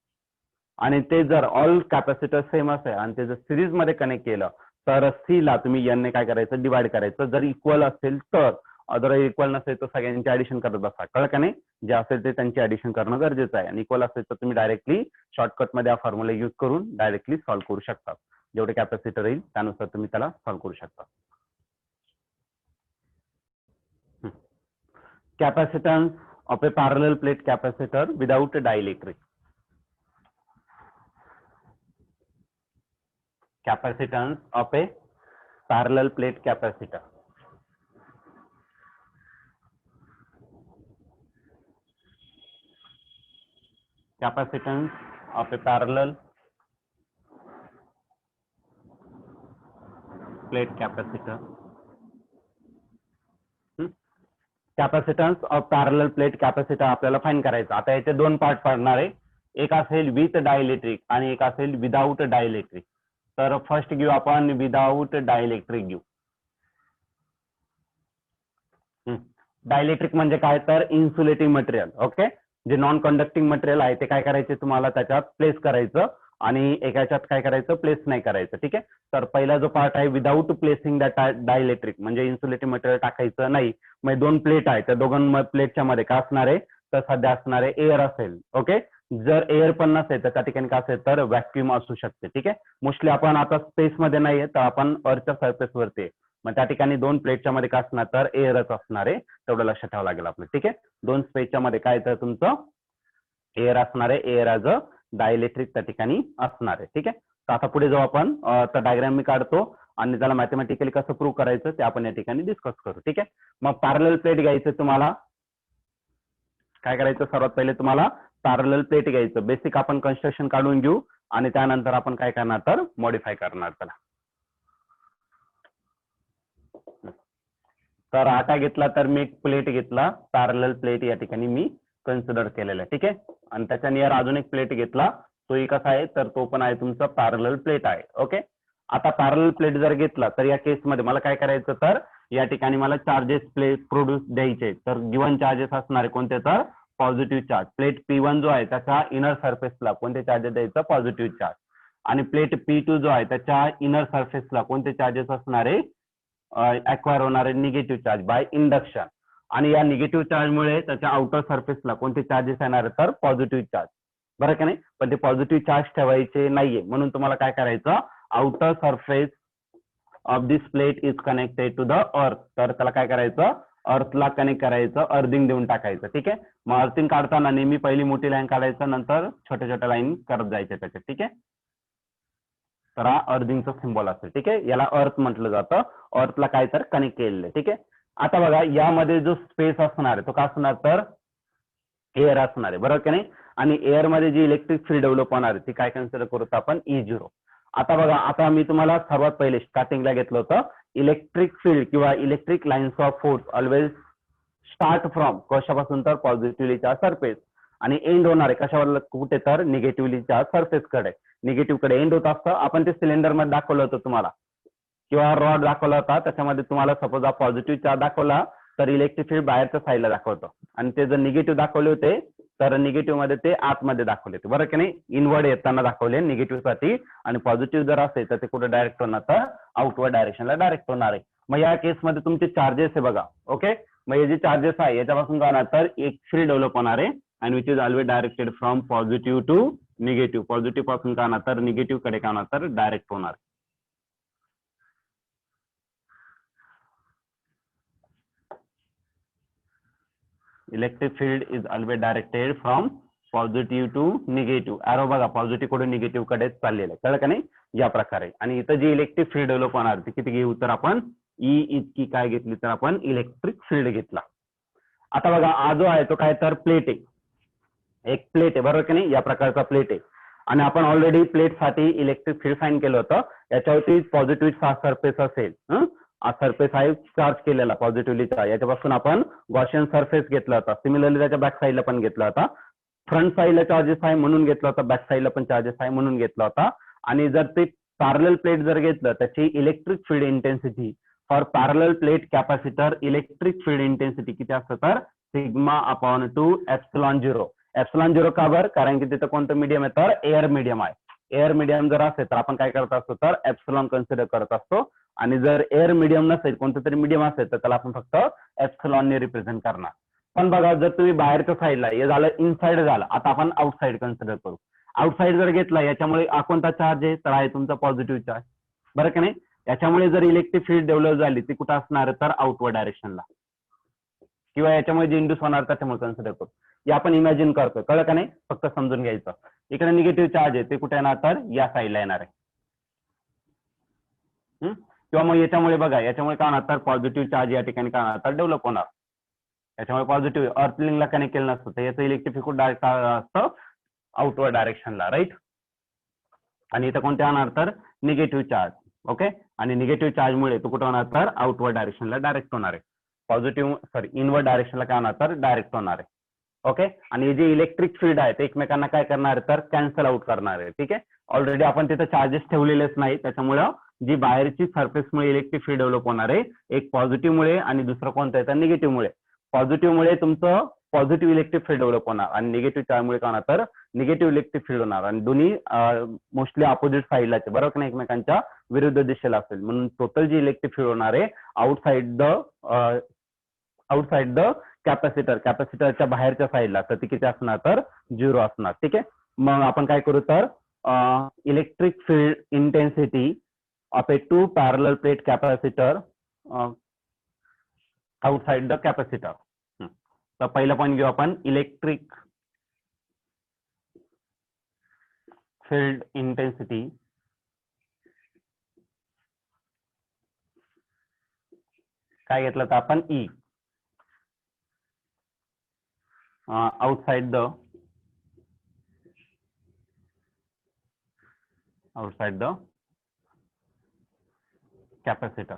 आणि ते जर ऑल कॅपॅसिटर सेम असेल आणि ते जर सिरीज मध्ये कनेक्ट केलं तर C ला तुम्ही n ने काय करायचं डिवाइड करायचं जर इक्वल असेल तर. अदरवाईज इक्वल नसेल तर सगळ्यांची ऍडिशन करत बसा, कळलं का नाही. जे असेल ते त्यांची ऍडिशन करणं गरजेचं आहे आणि इक्वल असेल तर तुम्ही डायरेक्टली शॉर्टकट मध्ये हा फॉर्म्युला युज करून डायरेक्टली सॉल्व्ह करू शकता. जेवढे कॅपॅसिटर येईल त्यानुसार तुम्ही त्याला सॉल्व्ह करू शकता. Capacitance of A parallel plate capacitor without dielectric. Capacitance of a parallel plate capacitor. Capacitance of a parallel plate capacitor. Capacitance of parallel plate capacitor आपल्याला फाइंड करायचं. आता याचे दोन पार्ट पडणार आहे, एक असेल विथ डायइलेक्ट्रिक आणि एक असेल विदाउट डायइलेक्ट्रिक. तर फर्स्ट घेऊ आपण विदाउट डायइलेक्ट्रिक घेऊ. डायइलेक्ट्रिक म्हणजे काय तर इन्सुलेटिंग मटेरियल. ओके, जे नॉन कंडक्टिंग मटेरियल आहे ते काय करायचे तुम्हाला त्याच्यात प्लेस करायचं आणि एकाच्यात काय करायचं प्लेस नाही करायचं. ठीक आहे, तर पहिला जो पार्ट आहे विदाउट प्लेसिंग द डायइलेक्ट्रिक म्हणजे इन्सुलेटिंग मटेरियल टाकायचं नाही. मग दोन प्लेट आहे त्या दोघां प्लेटच्या मध्ये काय असणार आहे तर सध्या असणार आहे एअर असेल. ओके, जर एअर पण नसेल तर त्या ठिकाणी काय असेल तर व्हॅक्युम असू शकते. ठीक आहे, मोस्टली आपण आता स्पेस मध्ये नाहीये तर आपण अर्थच्या सरफेस वरती आहे. मग त्या ठिकाणी दोन प्लेटच्या मध्ये काय असणार तर एअरच असणार आहे, तेवढं लक्षात ठेवावं लागेल आपलं. ठीक आहे, दोन स्पेसच्या मध्ये काय तर तुमचं एअर असणार आहे, एअर ॲज अ डायइलेक्ट्रिक त्या ठिकाणी असणार आहे. ठीक आहे, तर आता पुढे जाऊ आपण. तर डायग्राम मी काढतो आणि त्याला मॅथमॅटिकली कसं प्रूव्ह करायचं ते आपण या ठिकाणी डिस्कस करू. ठीक आहे, मग पॅरलल प्लेट घ्यायचं तुम्हाला काय करायचं सर्वात पहिले तुम्हाला पॅरलल प्लेट घ्यायचं. बेसिक आपण कन्स्ट्रक्शन काढून घेऊ आणि त्यानंतर आपण काय करणार तर मॉडिफाय करणार त्याला. तर आटा घेतला तर मी एक प्लेट घेतला, पॅरलल प्लेट या ठिकाणी मी कन्सिडर केलेला आहे. ठीक आहे, आणि त्याच्या नियर अजून एक प्लेट घेतला, तोही कसा आहे तर तो पण आहे तुमचा पॅरलल प्लेट आहे. ओके, आता पॅरलल प्लेट जर घेतला तर या केसमध्ये मला काय करायचं तर या ठिकाणी मला चार्जेस प्रोड्यूस द्यायचे. तर गिव्हन चार्जेस असणारे कोणते तर पॉझिटिव्ह चार्ज. प्लेट P1 जो आहे त्याच्या इनर सरफेसला कोणते चार्जेस द्यायचं पॉझिटिव्ह चार्ज आणि प्लेट P2 जो आहे त्याच्या इनर सरफेसला कोणते चार्जेस असणारे अक्वायर होणारे निगेटिव्ह चार्ज बाय इंडक्शन. आणि या निगेटिव्ह चार्जमुळे त्याच्या आउटर सरफेसला कोणते चार्जेस येणार तर पॉझिटिव्ह चार्ज. बरं का नाही, पण ते पॉझिटिव्ह चार्ज ठेवायचे नाहीये म्हणून तुम्हाला काय करायचं outer surface of this plate is connected to the earth, तर त्याला काय करायचं, अर्थला कनेक्ट करायचं, अर्थिंग देऊन टाकायचं. ठीक आहे. मग अर्थिंग काढताना नेहमी पहिली मोठी लाईन काढायचं, नंतर छोट्या छोट्या लाईन करत जायच्या त्याच्यात. ठीक आहे. तर हा अर्थिंगचा सिम्बॉल असेल. ठीक आहे. याला अर्थ म्हटलं जातं, अर्थला काय तर कनेक्ट केलेलं. ठीक आहे. आता बघा यामध्ये जो स्पेस असणार आहे तो काय असणार, तर एअर असणार आहे, बरोबर की नाही. आणि एअर मध्ये जी इलेक्ट्रिक फील्ड डेव्हलप होणार आहे ती काय कन्सिडर करू आपण, E0. आता बघा, आता मी तुम्हाला सर्वात पहिले स्टार्टिंगला घेतलं होतं, इलेक्ट्रिक फील्ड किंवा electric lines of force always start from कशापासून, तर पॉझिटिव्हली चार्ज सरफेस, आणि एंड होणार आहे कशावर, कुठे, तर निगेटिव्हली चार्ज सरफेस कडे, निगेटिव्ह कडे एंड होत असतं. आपण ते सिलेंडर मध्ये दाखवलं होतं तुम्हाला, किंवा रॉड दाखवला होता, त्याच्यामध्ये तुम्हाला सपोज हा पॉझिटिव्ह चार्ज दाखवला तर इलेक्ट्रिक फील्ड बाहेरच्या साईडला दाखवतो, आणि ते जर निगेटिव्ह दाखवले होते तर निगेटिव्ह मध्ये ते आतमध्ये दाखवले होते, बरं की नाही. इनवर्ड येताना दाखवले निगेटिव्ह साठी, आणि पॉझिटिव्ह जर असेल तर ते कुठे डायरेक्ट होणार, तर आउटवर्ड डायरेक्शनला डायरेक्ट होणार आहे. मग या केसमध्ये तुमचे चार्जेस आहे बघा, ओके. मग हे जे चार्जेस आहे याच्यापासून काय होणार, तर एक फील्ड डेव्हलप होणार आहे, आणि which is always directed from positive to negative. Positive पासून काय होणार, तर निगेटिव्ह कडे काय होणार, तर डायरेक्ट होणार. Electric field is always directed from positive to negative. Arrow बघा पॉझिटिव्ह कडून निगेटिव्ह कडे चाललेलं आहे, कळलं का नाही, या प्रकारे. आणि इथं जी इलेक्ट्रिक फील्ड डेव्हलप होणार ती किती घेऊ, तर आपण ई इतकी काय घेतली, तर आपण इलेक्ट्रिक फील्ड घेतला. आता बघा हा जो आहे तो काय, तर प्लेट आहे, एक प्लेट आहे, बरोबर की नाही, या प्रकारचा प्लेट आहे. आणि आपण ऑलरेडी प्लेट साठी इलेक्ट्रिक फील्ड साइन केलं होतं, याच्यावरती पॉझिटिव्ह सरफेस असेल, सरफेस आहे चार्ज केलेला पॉझिटिव्हलीचा, याच्यापासून आपण गॉशियन सरफेस घेतला होता. सिमिलरली त्याच्या बॅक साईडला पण घेतला होता, फ्रंट साईडला चार्जेस आहे म्हणून घेतला होता, बॅक साईडला पण चार्जेस आहे म्हणून घेतला होता. आणि जर ते पॅरलल प्लेट जर घेतलं, त्याची electric field intensity for parallel plate capacitor electric field intensity किती असतं, तर सिग्मा अपॉन 2 एप्सिलॉन 0. एप्सिलॉन 0 का बरं, कारण की तिथं कोणतं मीडियम आहे, तर एअर मीडियम आहे. एअर मीडियम जर असेल तर आपण काय करत असतो, तर एप्सिलॉन कन्सिडर करत असतो. आणि जर एअर मीडियम नसेल, कोणतं तरी मीडियम असेल, तर त्याला आपण फक्त एप्सिलॉनने रिप्रेझेंट करणार. पण बघा जर तुम्ही बाहेरच्या साईडला, हे झालं इनसाइड झालं, आता आपण आउटसाइड कन्सिडर करू. आउटसाइड जर घेतला, याच्यामुळे कोणता चार्ज आहे, तर आहे तुमचा पॉझिटिव्ह चार्ज, बरं का नाही. याच्यामुळे जर इलेक्ट्रिक फील्ड डेव्हलप झाली ती कुठं असणार, तर आउटवर्ड डायरेक्शनला, किंवा याच्यामुळे जे इंड्यूस होणार त्याच्यामुळे कन्सिडर करू. हे आपण इमॅजिन करतो, कळलं का नाही, फक्त समजून घ्यायचं. इकडे निगेटिव्ह चार्ज आहे ते कुठे येणार, तर या साईडला येणार आहे. किंवा मग याच्यामुळे बघा, याच्यामुळे काय होणार, तर पॉझिटिव्ह चार्ज या ठिकाणी काय होणार, तर डेव्हलप होणार. याच्यामुळे पॉझिटिव्ह अर्थलिंगला कनेक्ट केलं नसतं, तर याचं इलेक्ट्रिक फील्ड डायरेक्ट असतं आउटवर्ड डायरेक्शनला, राईट. आणि इथं कोणते होणार, तर निगेटिव्ह चार्ज, ओके. आणि निगेटिव्ह चार्जमुळे तो कुठं होणार, तर आउटवर्ड डायरेक्शनला डायरेक्ट होणार आहे. पॉझिटिव्ह इनवर्ड डायरेक्शनला काय होणार, तर डायरेक्ट होणार आहे, ओके. आणि जे इलेक्ट्रिक फील्ड आहे ते एकमेकांना काय करणार, तर कॅन्सल आउट करणार आहे. ठीक आहे. ऑलरेडी आपण तिथं चार्जेस ठेवलेलेच नाही, त्याच्यामुळं जी बाहेरची सरफेसमुळे इलेक्ट्रिक फील्ड डेव्हलप होणार आहे, एक पॉझिटिव्ह मुळे आणि दुसरं कोणतं आहे, तर निगेटिव्ह मुळे. पॉझिटिव्ह मुळे तुमचं पॉझिटिव्ह इलेक्ट्रिक फील्ड डेव्हलप होणार, आणि निगेटिव्ह चार्जमुळे काय होणार, तर निगेटिव्ह इलेक्ट्रिक फील्ड होणार. आणि दोन्ही मोस्टली अपोजिट साईडला, बरोबर की नाही, एकमेकांच्या विरुद्ध दिशेला असेल. म्हणून टोटल जी इलेक्ट्रिक फील्ड होणार आहे आउटसाइड द कॅपॅसिटर, कॅपॅसिटरच्या बाहेरच्या साईडला, तर ती किती असणार, तर 0 असणार. ठीक आहे. मग आपण काय करू, तर electric field intensity of A 2 parallel plate capacitor outside the capacitor. तर पहिला पॉईंट घेऊ आपण, इलेक्ट्रिक फील्ड इंटेन्सिटी काय घेतलं तर आपण ई outside the कॅपॅसिटर.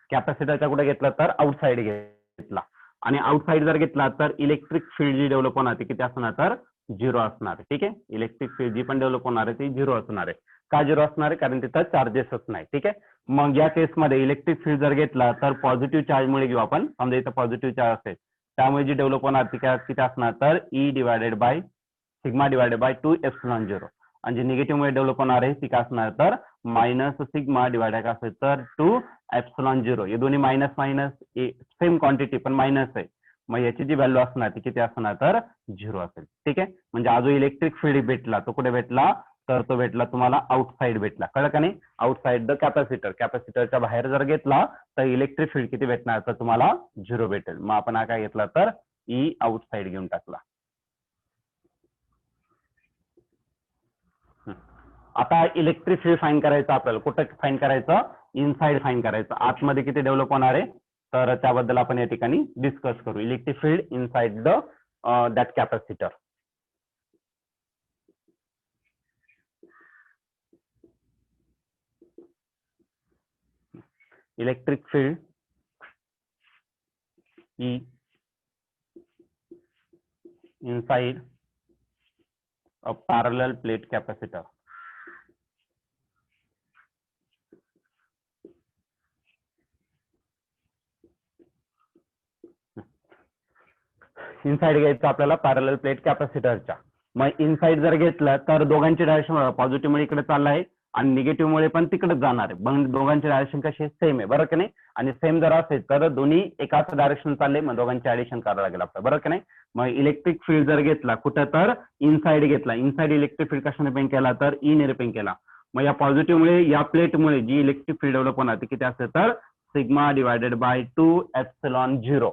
कॅपॅसिटरच्या कुठे घेतला, तर आउटसाइड घेतला. आणि आउटसाइड जर घेतला तर इलेक्ट्रिक फील्ड जी डेव्हलप होणार ती किती असणार, तर 0 असणार आहे. ठीक आहे. इलेक्ट्रिक फील्ड जी पण डेव्हलप होणार आहे ती 0 असणार आहे. का 0 असणार आहे, कारण तिथं चार्जेसच नाही. ठीक आहे. मग या केसमध्ये इलेक्ट्रिक फील्ड जर घेतला तर पॉझिटिव्ह चार्जमुळे घेऊ आपण, समजा इथं पॉझिटिव्ह चार्ज असेल, त्यामुळे जी डेव्हलप होणार ती किती असणार, तर E divided by sigma divided by 2 epsilon 0. आणि जी निगेटिव्ह मुळे डेव्हलप होणार आहे ती काय असणार, तर मायनस सिग्मा डिवायडेड काय असेल, तर 2 एप्सिलॉन 0. हे दोन्ही मायनस मायनस सेम क्वांटिटी पण मायनस आहे, मग याची जी व्हॅल्यू असणार ती किती असणार तर 0 असेल. ठीक आहे, म्हणजे हा जो इलेक्ट्रिक फील्ड भेटला तो कुठे भेटला तर तो भेटला तुम्हाला आउटसाइड भेटला. कळलं का नाही, आउटसाइड द कॅपॅसिटर. कॅपॅसिटरच्या बाहेर जर घेतला तर इलेक्ट्रिक फील्ड किती भेटणार तर तुम्हाला 0 भेटेल. मग आपण हा काय घेतला तर ई आउटसाइड घेऊन टाकला. आता इलेक्ट्रिक फील्ड फाईन करायचं आपल्याला. कुठं फाईन करायचं, इनसाइड फाईन करायचं. आतमध्ये किती डेव्हलप होणार आहे तर त्याबद्दल आपण या ठिकाणी डिस्कस करू. Electric field inside the that capacitor. Electric field E inside a parallel plate capacitor. Inside घ्यायचं आपल्याला पॅरलल प्लेट कॅपॅसिटरच्या. मग इनसाइड जर घेतलं तर दोघांची डायरेक्शन पॉझिटिव्ह मुळे इकडे चालला आहे आणि निगेटिव्ह मुळे पण तिकडेच जाणार आहे. मग दोघांची डायरेक्शन कशी सेम आहे, बरोबर की नाही. आणि सेम जर असेल तर दोन्ही एकाच डायरेक्शन चालले, मग दोघांचे ऍडिशन करावं लागेल आपल्याला, बरोबर की नाही. मग इलेक्ट्रिक फील्ड जर घेतला कुठं तर इनसाइड घेतला, इनसाइड इलेक्ट्रिक फील्ड कशाने रिपेंड केला तर ई ने रिपेंड केला. मग या पॉझिटिव्ह मुळे या प्लेटमुळे जी इलेक्ट्रिक फील्ड डेव्हलप होणार ती किती असेल तर सिग्मा डिवायडेड बाय 2 एप्सिलॉन 0.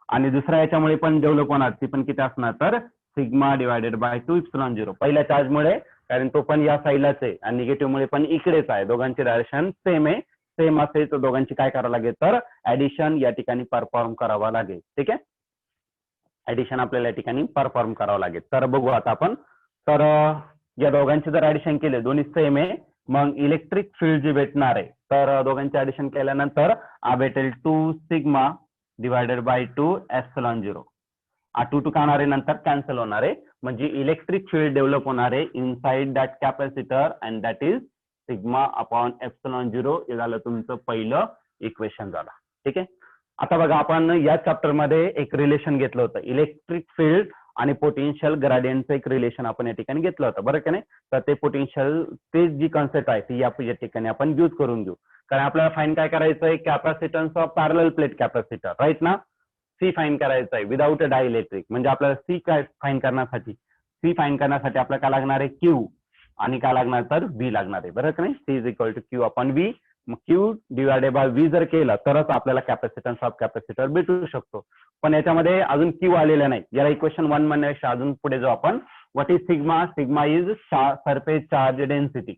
आणि दुसऱ्या याच्यामुळे पण डेव्हलप होणार ती पण किती असणार तर सिग्मा डिवायडेड बाय 2 एप्सिलॉन 0. पहिल्या चार्जमुळे, कारण तो पण या साईडलाच आहे आणि निगेटिव्ह मुळे पण इकडेच आहे, दोघांची डायरेक्शन सेम आहे. सेम असेल तर दोघांची काय करावं लागेल तर ऍडिशन या ठिकाणी परफॉर्म करावं लागेल. ठीक आहे, ऍडिशन आपल्याला या ठिकाणी परफॉर्म करावं लागेल. तर बघू आता आपण. तर या दोघांचे जर ऍडिशन केले, दोन्ही सेम आहे, मग इलेक्ट्रिक फील्ड जी भेटणार आहे तर दोघांचे ऍडिशन केल्यानंतर हा भेटेल 2 सिग्मा डिवायडेड बाय 2 एप्सिलॉन 0. 2 काढणार आहे नंतर कॅन्सल होणार आहे, म्हणजे इलेक्ट्रिक फील्ड डेव्हलप होणार आहे inside that capacitor and that is sigma upon epsilon 0. हे झालं तुमचं पहिलं इक्वेशन झालं. ठीक आहे, आता बघा आपण या चॅप्टर मध्ये एक रिलेशन घेतलं होतं, इलेक्ट्रिक फील्ड आणि पोटेन्शियल ग्रेडियंटचं एक रिलेशन आपण या ठिकाणी घेतलं होतं, बरं की नाही. तर ते पोटेन्शियल, ते जी कॉन्सेप्ट आहे ती या ठिकाणी आपण यूज करून घेऊ. कारण आपल्याला फाईन काय करायचं आहे, capacitance of parallel plate capacitor, right ना. सी फाईन करायचं आहे विदाउट अ डायइलेक्ट्रिक. म्हणजे आपल्याला सी काय फाईन करण्यासाठी, सी फाईन करण्यासाठी आपल्याला काय लागणार आहे क्यू आणि काय लागणार तर व्ही लागणार आहे, बरं की नाही. C is equal to Q upon V. मग क्यू डिवायडेड बाय व्ही जर केलं तरच आपल्याला कॅपॅसिटन्स ऑफ कॅपॅसिटर भेटू शकतो. पण याच्यामध्ये अजून क्यू आलेला नाही. याला इक्वेशन 1 म्हणण्यापेक्षा अजून पुढे जाऊ आपण. What is sigma, sigma is surface charge density.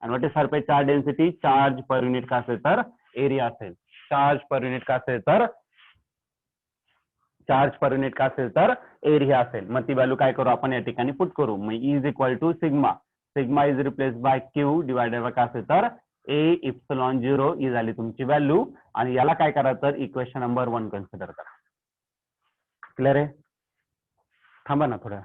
आणि what is surface charge density, charge per unit का असेल तर एरिया असेल. चार्ज पर युनिट का असेल तर चार्ज पर युनिट का असेल तर एरिया असेल. मग ती व्हॅल्यू काय करू आपण या ठिकाणी पुट करू. मग is equal to sigma, sigma is replace by Q divided by काय असेल तर ए इप्सिलॉन 0 ही झाली तुमची व्हॅल्यू. आणि याला काय करा तर इक्वेशन नंबर 1 कन्सिडर करा. क्लिअर आहे, थांबा ना थोडं.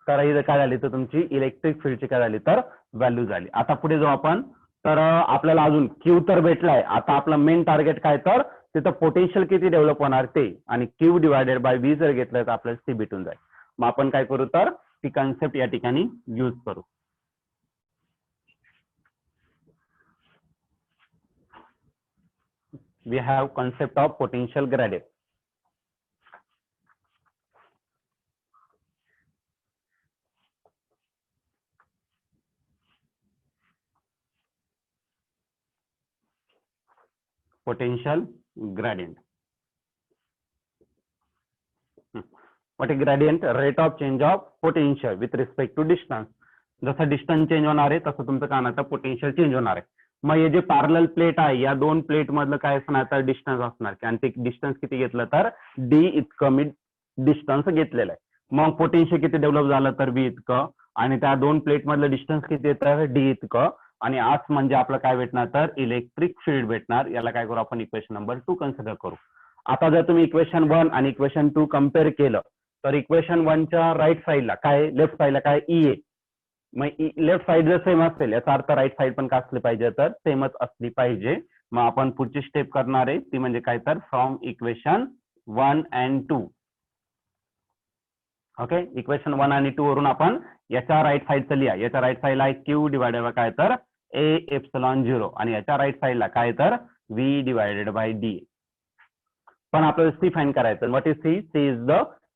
तर इथं काय झाली तर तुमची इलेक्ट्रिक फील्डची काय झाली तर व्हॅल्यू झाली. आता पुढे जाऊ आपण. तर आपल्याला अजून क्यू तर भेटलाय. आता आपलं मेन टार्गेट काय तर तिथं पोटेन्शियल किती डेव्हलप होणार ते, आणि क्यू डिवायडेड बाय व्ही जर घेतलं तर आपल्याला सी भेटून जाईल. मग आपण काय करू तर ती कन्सेप्ट या ठिकाणी यूज करू. We have concept of potential gradient. Potential gradient. What is gradient? Rate of change of potential with respect to distance. जसं डिस्टन्स चेंज होणार आहे तसं तुमचं काय होणार पोटेन्शियल चेंज होणार आहे. मग हे जे पॅरलल प्लेट आहे या दोन प्लेट मधलं काय असणार तर डिस्टन्स असणार, आणि ते डिस्टन्स किती घेतलं तर डी इतकं मी डिस्टन्स घेतलेलं आहे. मग पोटेन्शियल किती डेव्हलप झालं तर बी इतकं, आणि त्या दोन प्लेट मधलं डिस्टन्स किती येतं डी इतकं, आणि आज म्हणजे आपलं काय भेटणार तर इलेक्ट्रिक फील्ड भेटणार. याला काय करू आपण इक्वेशन नंबर 2 कन्सिडर करू. आता जर तुम्ही इक्वेशन 1 आणि इक्वेशन 2 कम्पेअर केलं तर इक्वेशन 1च्या राईट साईडला काय, लेफ्ट साईडला काय ई आहे. मग लेफ्ट साईड जर सेम असेल याचा अर्थ राईट साईड पण काय असली पाहिजे तर सेमच असली पाहिजे. मग आपण पुढची स्टेप करणार आहे ती म्हणजे काय तर from equation 1 and 2. Okay, equation 1 आणि 2 वरून आपण याच्या राईट साईडचं लिहा. याच्या राईट साईडला आहे क्यू डिवायडेड बाय काय तर ए एप्सिलॉन 0, आणि याच्या राईट साईडला काय तर व्ही डिवायडेड बाय डी. पण आपल्याला सी फाईन करायचं. What is C? C is the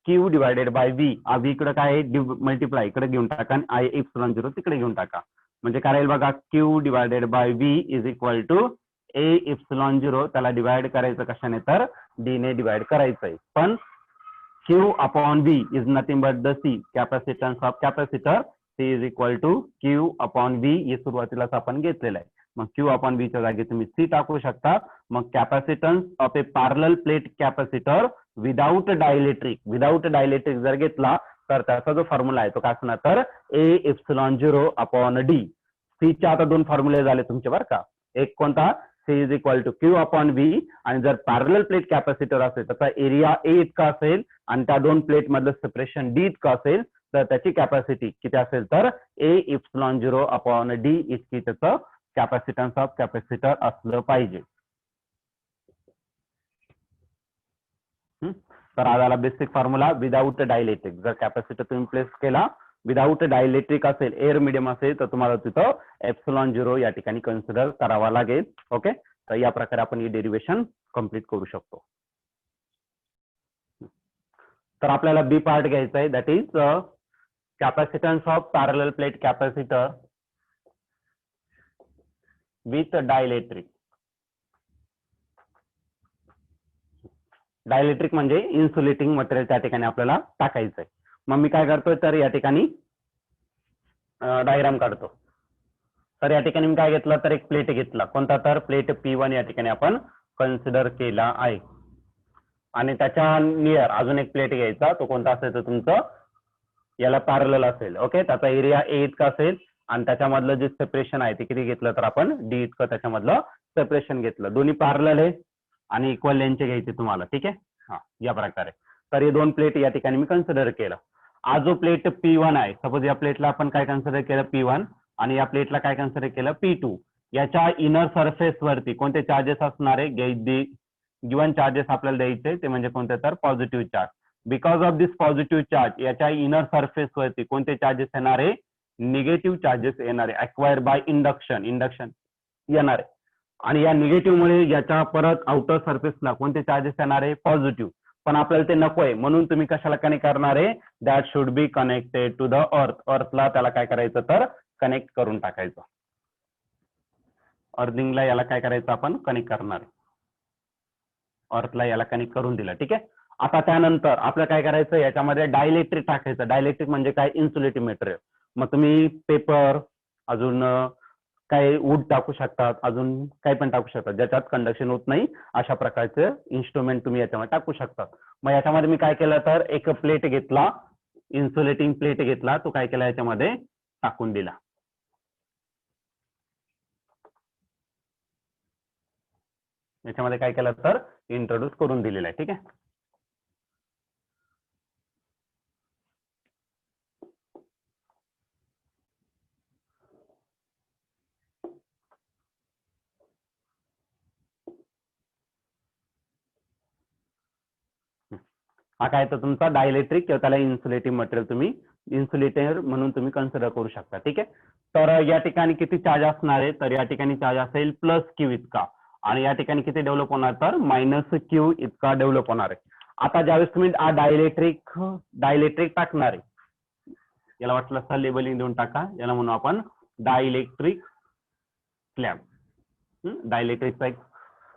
Q divided by V. V इकडे काय आहे, मल्टिप्लाय इकडे घेऊन टाका आणि आय एप्सिलॉन 0 तिकडे घेऊन टाका. म्हणजे काय राहील बघा, Q divided by V is equal to A epsilon 0. त्याला डिवाइड करायचं कशाने, तर डी ने डिवाइड करायचंय. पण Q upon V is nothing but the C, capacitance of capacitor. C is equal to Q upon V, हे सुरुवातीलाच आपण घेतलेलं आहे. मग क्यू अपॉन व्ही च्या जागी तुम्ही सी टाकू शकता. मग capacitance of A parallel plate capacitor without dielectric जर घेतला तर त्याचा जो फॉर्म्युला आहे तो काय असणार, तर A epsilon 0 upon D. C चे आता दोन फॉर्म्युले झाले तुमचे बरं का. एक कोणता, C is equal to Q upon V, आणि जर पॅरलल प्लेट कॅपॅसिटर असेल त्याचा एरिया ए इतका असेल आणि त्या दोन प्लेट मधलं सेपरेशन डी इतकं असेल तर त्याची कॅपॅसिटी किती असेल, तर ए एप्सिलॉन 0 अपॉन डी इतकी त्याचं कॅपॅसिटन्स ऑफ कॅपॅसिटर असलं पाहिजे. तर हा झाला बेसिक फॉर्म्युला विदाउट डायलेक्ट्रिक. जर कॅपॅसिटर तुम्ही प्लेस केला विदाउट डायलेक्ट्रिक असेल, एअर मीडियम असेल, तर तुम्हाला तिथं एप्सिलॉन 0 या ठिकाणी कन्सिडर करावा लागेल. ओके, तर या प्रकारे आपण ही डेरिव्हेशन कम्प्लीट करू शकतो. तर आपल्याला बी पार्ट घ्यायचा आहे, that is capacitance of parallel plate capacitor with dielectric. Dielectric म्हणजे इन्सुलेटिंग मटेरियल त्या ठिकाणी आपल्याला टाकायचं आहे. मग मी काय करतोय, तर या ठिकाणी डायग्राम काढतो. तर या ठिकाणी मी काय घेतलं, तर एक प्लेट घेतला. कोणता, तर प्लेट P1 या ठिकाणी आपण कन्सिडर केला आहे. आणि त्याच्या नियर अजून एक प्लेट घ्यायचा. तो कोणता असेल, तर तुमचं याला पॅरलल असेल. ओके, त्याचा एरिया ए इतका असेल आणि त्याच्यामधलं जे सेपरेशन आहे ते किती घेतलं, तर आपण डी इतकं त्याच्यामधलं सेपरेशन घेतलं. दोन्ही पॅरलल आहे आणि इक्वल लेंथचे घ्यायचे तुम्हाला. ठीक आहे, हा या प्रकारे. तर हे दोन प्लेट या ठिकाणी मी कन्सिडर केलं. हा जो प्लेट P1 आहे, सपोज या प्लेटला आपण काय कन्सिडर केलं, P1, आणि या प्लेटला काय कन्सिडर केलं, P2. याच्या इनर सरफेस वरती कोणते चार्जेस असणार आहे, गिवन चार्जेस आपल्याला द्यायचे, ते म्हणजे कोणते, तर positive charge. Because of this positive charge याच्या इनर सरफेस वरती कोणते चार्जेस येणार आहे, निगेटिव्ह चार्जेस येणार आहे, अक्वायर बाय इंडक्शन येणार आहे. आणि या निगेटिव्ह मुळे याच्या परत आउटर सरफेसला कोणते चार्जेस येणार आहे, पॉझिटिव्ह. पण आपल्याला ते नकोय, म्हणून तुम्ही कशाला कनेक्ट करणार आहे, that should be connected to the earth. अर्थला त्याला काय करायचं, तर कनेक्ट करून टाकायचं. अर्थिंगला याला काय करायचं, आपण कनेक्ट करणार आहे. अर्थला याला कनेक्ट करून दिलं. ठीक आहे, आता त्यानंतर आपल्याला काय करायचं, याच्यामध्ये डायलेक्ट्रिक टाकायचं. डायलेक्ट्रिक म्हणजे काय, इन्सुलेटिंग मटेरियल. मग तुम्ही पेपर, अजून काही वूड टाकू शकतात, अजून काही पण टाकू शकतात ज्याच्यात कंडक्शन होत नाही, अशा प्रकारचे इन्स्ट्रुमेंट तुम्ही याच्यामध्ये टाकू शकतात. मग याच्यामध्ये मी काय केलं, तर एक प्लेट घेतला, इन्सुलेटिंग प्लेट घेतला, तो काय केला, याच्यामध्ये टाकून दिला. याच्यामध्ये काय केलं, तर इंट्रोड्यूस करून दिलेला आहे. ठीक आहे, हा काय, तर तुमचा डायलेक्ट्रिक किंवा त्याला इन्सुलेटिंग मटेरियल तुम्ही इन्सुलेटर म्हणून तुम्ही कन्सिडर करू शकता. ठीक आहे, तर या ठिकाणी किती चार्ज असणार आहे, तर या ठिकाणी चार्ज असेल प्लस क्यू इतका, आणि या ठिकाणी किती डेव्हलप होणार, तर मायनस क्यू इतका डेव्हलप होणार आहे. आता ज्यावेळेस तुम्ही डायलेक्ट्रिक टाकणार आहे, याला वाटलं असं लेबलिंग देऊन टाका, याला म्हणू आपण डायलेक्ट्रिक स्लॅब. डायलेक्ट्रिकचा एक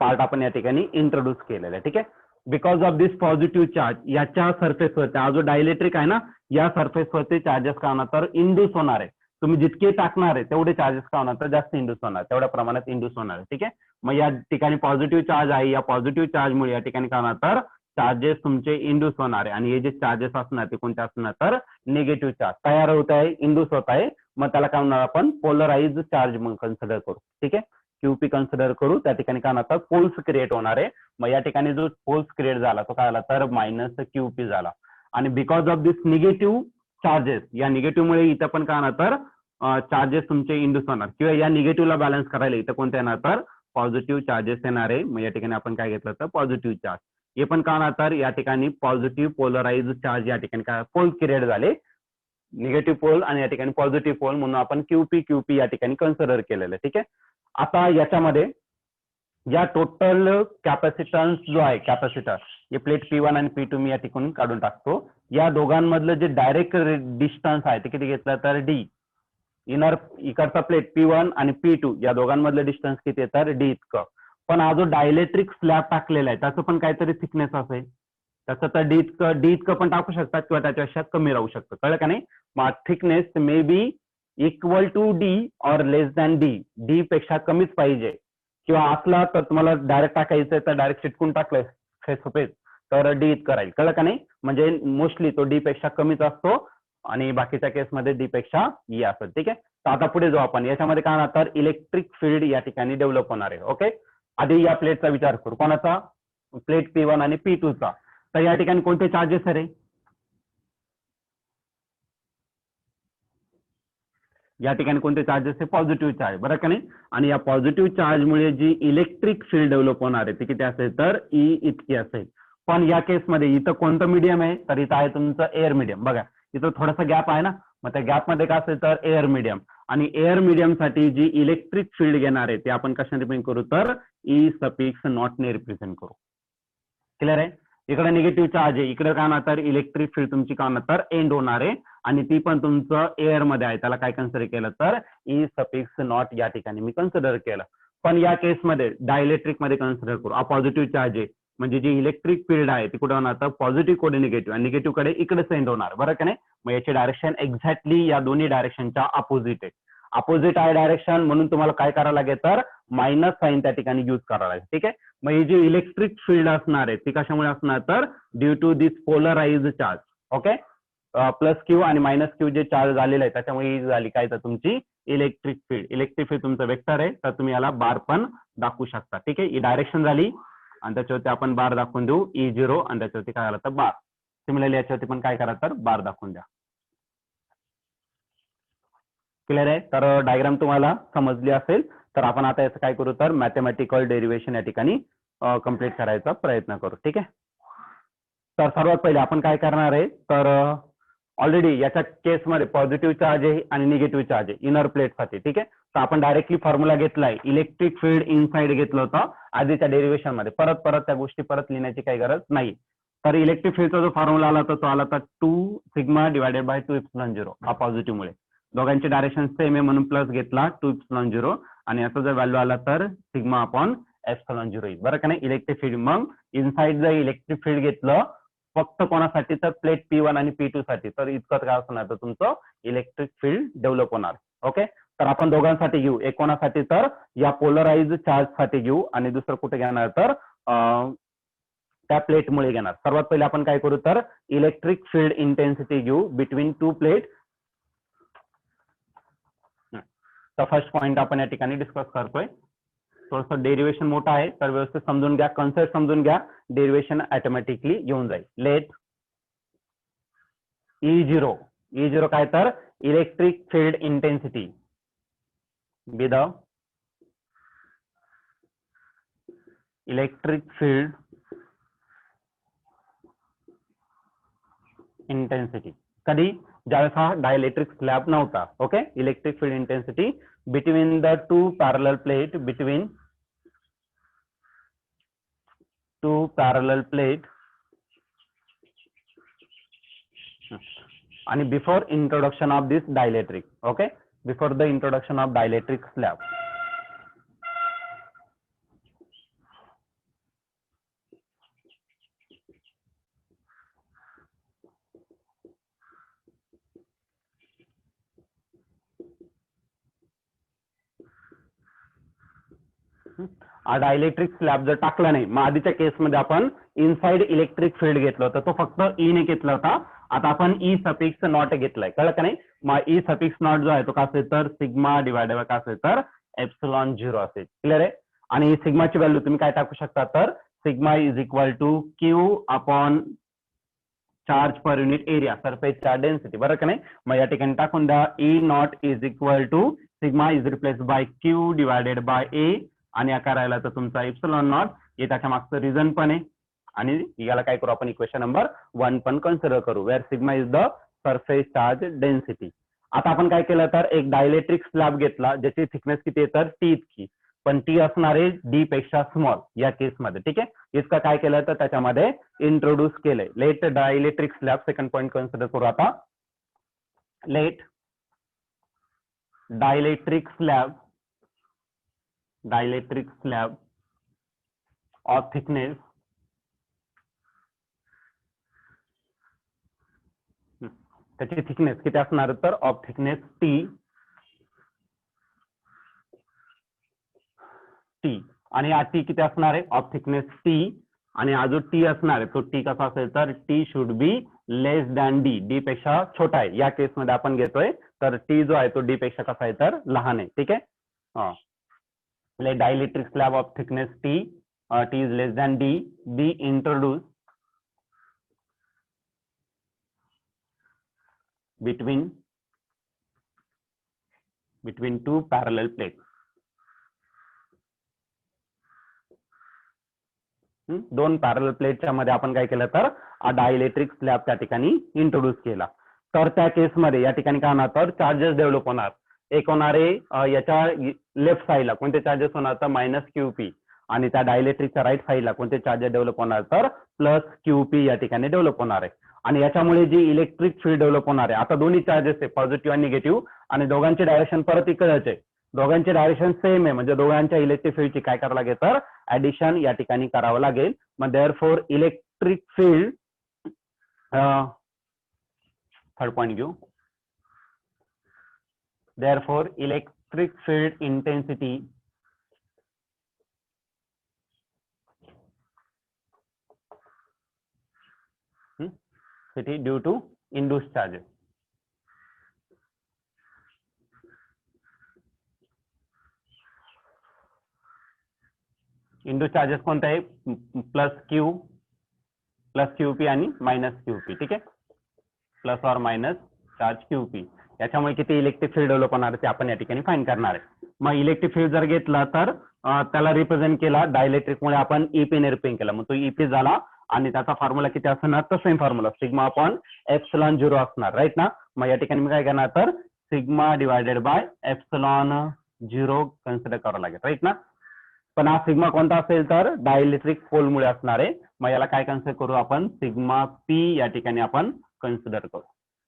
पार्ट आपण या ठिकाणी इंट्रोड्यूस केलेला आहे. ठीक आहे, because of this positive charge याच्या सरफेसवरती, हा जो डायलेक्ट्रिक आहे ना, या सरफेसवरती चार्जेस का होणार, तर इंड्यूस होणार आहे. तुम्ही जितके टाकणार आहे तेवढे चार्जेस का होणार, तर जास्त इंड्यूस होणार, तेवढ्या प्रमाणात इंड्यूस होणार आहे. ठीक आहे, मग या ठिकाणी पॉझिटिव्ह चार्ज आहे, या पॉझिटिव्ह चार्जमुळे या ठिकाणी काय होणार, तर चार्जेस तुमचे इंड्यूस होणार आहे. आणि हे जे चार्जेस असणार ते कोणते असणार, तर निगेटिव्ह चार्ज तयार होत आहे, इंड्यूस होत आहे. मग त्याला काय म्हणणार, आपण पोलराइज चार्ज म्हणून कन्सिडर करू. ठीक आहे, क्यूपी कन्सिडर करू. त्या ठिकाणी काय होणार, पोल्स क्रिएट होणार आहे. मग या ठिकाणी जो पोल्स क्रिएट झाला तो काय झाला, तर मायनस क्यूपी झाला. आणि because of this negative charges, या निगेटिव्ह मुळे इथं पण काय होणार, तर चार्जेस तुमचे इंड्यूस होणार, किंवा या निगेटिव्हला बॅलन्स करायला इथं कोणते येणार, तर पॉझिटिव्ह चार्जेस येणार आहे. मग या ठिकाणी आपण काय घेतलं, तर पॉझिटिव्ह चार्ज. हे पण काय होणार, तर या ठिकाणी पॉझिटिव्ह पोलराइज चार्ज या ठिकाणी काय पोल क्रिएट झाले, निगेटिव्ह पोल आणि या ठिकाणी पॉझिटिव्ह पोल, म्हणून आपण क्यूपी या ठिकाणी कन्सिडर केलेलं आहे. ठीक आहे, आता याच्यामध्ये या टोटल कॅपॅसिटन्स जो आहे कॅपॅसिटर हे प्लेट P1 आणि P2 मी या ठिकाणी काढून टाकतो. या दोघांमधलं जे डायरेक्ट डिस्टन्स आहे ते किती घेतलं तर D. इनर इकडचा प्लेट P1 आणि P2 या दोघांमधलं डिस्टन्स किती आहे तर D इतकं. पण हा जो डायलेक्ट्रिक स्लॅब टाकलेला आहे त्याचं पण काहीतरी थिकनेस असेल, त्याचं तर डी इतकं पण टाकू शकतात किंवा त्याच्यापेक्षा कमी राहू शकतं. कळलं का नाही? मग thickness may be equal to D or less than D. D पेक्षा कमीच पाहिजे किंवा असला तर तुम्हाला डायरेक्ट टाकायचं तर डायरेक्ट चिटकून टाकलंय फेस टू फेस तर डी इतकं राहील. कळलं का नाही? म्हणजे मोस्टली तो डी पेक्षा कमीच असतो आणि बाकीच्या केसमध्ये डी पेक्षा ई असेल. ठीक आहे. तर आता पुढे जाऊ आपण. याच्यामध्ये काय होणार तर इलेक्ट्रिक फील्ड या ठिकाणी डेव्हलप होणार आहे. ओके. आधी या प्लेटचा विचार करू. कोणाचा? प्लेट P1 आणि P2 चा. तर या ठिकाणी कोणते चार्जेस आहे रे? या ठिकाणी कोणते चार्जेस आहे? Positive charge. बरं का नाही? आणि या पॉझिटिव्ह चार्जमुळे जी इलेक्ट्रिक फील्ड डेव्हलप होणार आहे ती किती असेल तर ई इतकी असेल. पण या केसमध्ये इथं कोणतं मीडियम आहे तर इथं आहे तुमचं एअर मीडियम. बघा इथं थोडासा गॅप आहे ना, मग त्या गॅपमध्ये काय असेल तर एअर मीडियम. आणि एअर मीडियम साठी जी इलेक्ट्रिक फील्ड घेणार आहे ते आपण कशाने रिप्रेझेंट करू तर ई सफिक्स नॉट ने रिप्रेझेंट करू. क्लिअर आहे? इकडे निगेटिव्ह चार्ज आहे, इकडे काय होणार तर इलेक्ट्रिक फील्ड तुमची काय होणार तर एंड होणार आहे आणि ती पण तुमचं एअर मध्ये आहे. त्याला काय कन्सिडर केलं तर ई सफिक्स नॉट या ठिकाणी मी कन्सिडर केलं. पण या केसमध्ये डायलेक्ट्रिक मध्ये कन्सिडर करू. हा पॉझिटिव्ह चार्ज आहे म्हणजे जी इलेक्ट्रिक फील्ड आहे ती कुठे होणार तर पॉझिटिव्ह कडे निगेटिव्ह आणि निगेटिव्ह कडे इकडे सेंड होणार. बरं का नाही? मग याची डायरेक्शन एक्झॅक्टली या दोन्ही डायरेक्शनच्या अपोजिट आहे. अपोजिट आहे डायरेक्शन म्हणून तुम्हाला काय करावं लागेल तर मायनस साईन त्या ठिकाणी यूज करावं लागेल. ठीक आहे. मग ही जी इलेक्ट्रिक फील्ड असणार आहे ती कशामुळे असणार तर due to this polarise charge. Okay. Plus Q आणि मायनस क्यू जे चार्ज झालेलं आहे त्याच्यामुळे ही झाली काय तर तुमची इलेक्ट्रिक फील्ड. इलेक्ट्रिक फील्ड तुमचं वेक्टर आहे तर तुम्ही याला बार पण दाखवू शकता. ठीक आहे. ही डायरेक्शन झाली आणि त्याच्यावरती आपण बार दाखवून देऊ E0 आणि त्याच्यावरती काय झालं तर बार. सिमिलरली याच्यावरती पण काय करा तर बार दाखवून द्या. क्लिअर आहे? तर डायग्राम तुम्हाला समजली असेल तर आपण आता याचं काय करू तर मॅथमॅटिकल डेरिव्हेशन या ठिकाणी कम्प्लीट करायचा प्रयत्न करू. ठीक आहे. तर सर्वात पहिले आपण काय करणार आहे तर ऑलरेडी याच्या केसमध्ये पॉझिटिव्ह चार्ज आहे आणि निगेटिव्ह चार्ज आहे इनर प्लेटसाठी. ठीक आहे. तर आपण डायरेक्टली फॉर्म्युला घेतलाय इलेक्ट्रिक फील्ड इनसाइड घेतलं होतं आधीच्या डेरिव्हेशन मध्ये. परत त्या गोष्टी परत लिहिण्याची काही गरज नाही. तर इलेक्ट्रिक फील्डचा जो फॉर्म्युला आला होता तो आला होता 2 सिग्मा डिवायडेड बाय 2 एप्सिलॉन 0. हा पॉझिटिव्ह मुळे दोघांची डायरेक्शन सेम आहे म्हणून प्लस घेतला 2 एप्सिलॉन 0 आणि याचा जर व्हॅल्यू आला तर सिग्मा अपॉन एप्सिलॉन 0 येईल. बरं का नाही? इलेक्ट्रिक फील्ड मग इनसाइड जर इलेक्ट्रिक फील्ड घेतलं फक्त कोणासाठी तर प्लेट P1 आणि P2 साठी तर इतकं काय असणार तर तुमचं इलेक्ट्रिक फील्ड डेव्हलप होणार. ओके. तर आपण दोघांसाठी घेऊ. एक कोणासाठी तर या पोलराइज चार्ज साठी घेऊ आणि दुसरं कुठे घेणार तर त्या प्लेटमुळे घेणार. सर्वात पहिले आपण काय करू तर इलेक्ट्रिक फील्ड इंटेन्सिटी घेऊ बिटवीन टू प्लेट. तर फर्स्ट पॉइंट आपण या ठिकाणी डिस्कस करतोय. थोडंसं डेरिव्हेशन मोठं आहे तर व्यवस्थित समजून घ्या, कन्सेप्ट समजून घ्या, डेरिव्हेशन ऑटोमॅटिकली येऊन जाईल. लेट E0 काय तर electric field intensity be the electric field intensity. कधी? ज्यावेळेस हा डायलेक्ट्रिक स्लॅब नव्हता. Okay. Electric field intensity between the two parallel plate आणि before introduction of this dielectric. Okay. Before the introduction of dielectric slab. Dielectric slab जर टाकला नाही मग आधीच्या केसमध्ये आपण इनसाइड इलेक्ट्रिक फील्ड घेतलं होतं तो फक्त ई ने घेतला होता. आता आपण ई सफिक्स नॉट घेतलाय. कळलं का नाही? मग ई सफिक्स नॉट जो आहे तो काय असेल तर सिग्मा डिवायडेड बाय काय असेल तर एप्सिलॉन 0 असेल. क्लिअर आहे? आणि सिग्माची व्हॅल्यू तुम्ही काय टाकू शकता तर sigma is equal to Q upon charge per unit area surface charge density. बरं का नाही? मग या ठिकाणी टाकून द्या E naught is equal to sigma is replace by Q divided by A आणि आकार राहिला तर तुमचा एप्सिलॉन नॉट. हे त्याच्या मागचं रिझन पण आहे आणि याला काय करू आपण इक्वेशन नंबर 1 पण कन्सिडर करू where sigma is the surface charge density. आता आपण काय केलं तर एक डायलेक्ट्रिक स्लॅब घेतला ज्याची थिकनेस किती आहे तर टी इतकी. पण टी असणार आहे डी पेक्षा स्मॉल या केसमध्ये. ठीक आहे, इसका काय केलं तर त्याच्यामध्ये इंट्रोड्यूस केलंय. Let dielectric slab, second point consider करू आता. Let dielectric slab of thickness त्याची थिकनेस किती असणार तर ऑफ थिकनेस टी आणि हा टी किती असणार आहे ऑफ थिकनेस टी, आणि हा जो टी असणार आहे तो टी कसा असेल तर T should be less than D, D पेक्षा छोटा आहे. या केसमध्ये आपण घेतोय तर टी जो आहे तो डी पेक्षा कसा आहे तर लहान आहे. ठीक आहे, dielectric slab of thickness T, T is less than D, be introduce between two parallel plates. दोन पॅरलल प्लेटच्या मध्ये आपण काय केलं तर डायइलेक्ट्रिक स्लॅब त्या ठिकाणी इंट्रोड्यूस केला. तर त्या केसमध्ये या ठिकाणी काय होणार तर चार्जेस डेव्हलप होणार. एक होणार आहे याच्या लेफ्ट साईडला कोणते चार्जेस होणार तर मायनस क्यूपी, आणि त्या डायइलेक्ट्रिकच्या राईट साईडला कोणते चार्जेस डेव्हलप होणार तर प्लस क्यूपी या ठिकाणी डेव्हलप होणार आहे. आणि याच्यामुळे जी इलेक्ट्रिक फील्ड डेव्हलप होणार आहे, आता दोन्ही चार्जेस आहे पॉझिटिव्ह आणि निगेटिव्ह, आणि दोघांचे डायरेक्शन परत इकडेच आहे, दोघांचे डायरेक्शन सेम आहे, म्हणजे दोघांच्या इलेक्ट्रिक फील्डची काय करावं लागेल तर ऍडिशन या ठिकाणी करावं लागेल. मग therefore electric field, third point घेऊ, therefore electric field intensity due to induce charges. इंड्यूस चार्जेस कोणते आहे प्लस क्यूपी आणि मायनस क्यूपी. ठीक आहे, plus or minus charge QP, याच्यामुळे किती इलेक्ट्रिक फील्ड डेव्हलप होणार ते आपण या ठिकाणी फाइंड करणार आहे. मग इलेक्ट्रिक फील्ड जर घेतला तर त्याला रिप्रेझेंट केला डायइलेक्ट्रिक मुळे आपण ईपी ने रिप्रेझेंट केला, मग तो ईपी झाला, आणि त्याचा फॉर्म्युला किती असणार तर same formula sigma upon epsilon 0 असणार, राईट ना. मग या ठिकाणी मी काय करणार तर sigma divided by epsilon 0 consider करावं लागेल, राईट ना. पण हा सिग्मा कोणता असेल तर डायइलेक्ट्रिक पोलमुळे असणार आहे. मग याला काय कन्सिडर करू आपण सिग्मा पी या ठिकाणी आपण कन्सिडर करू.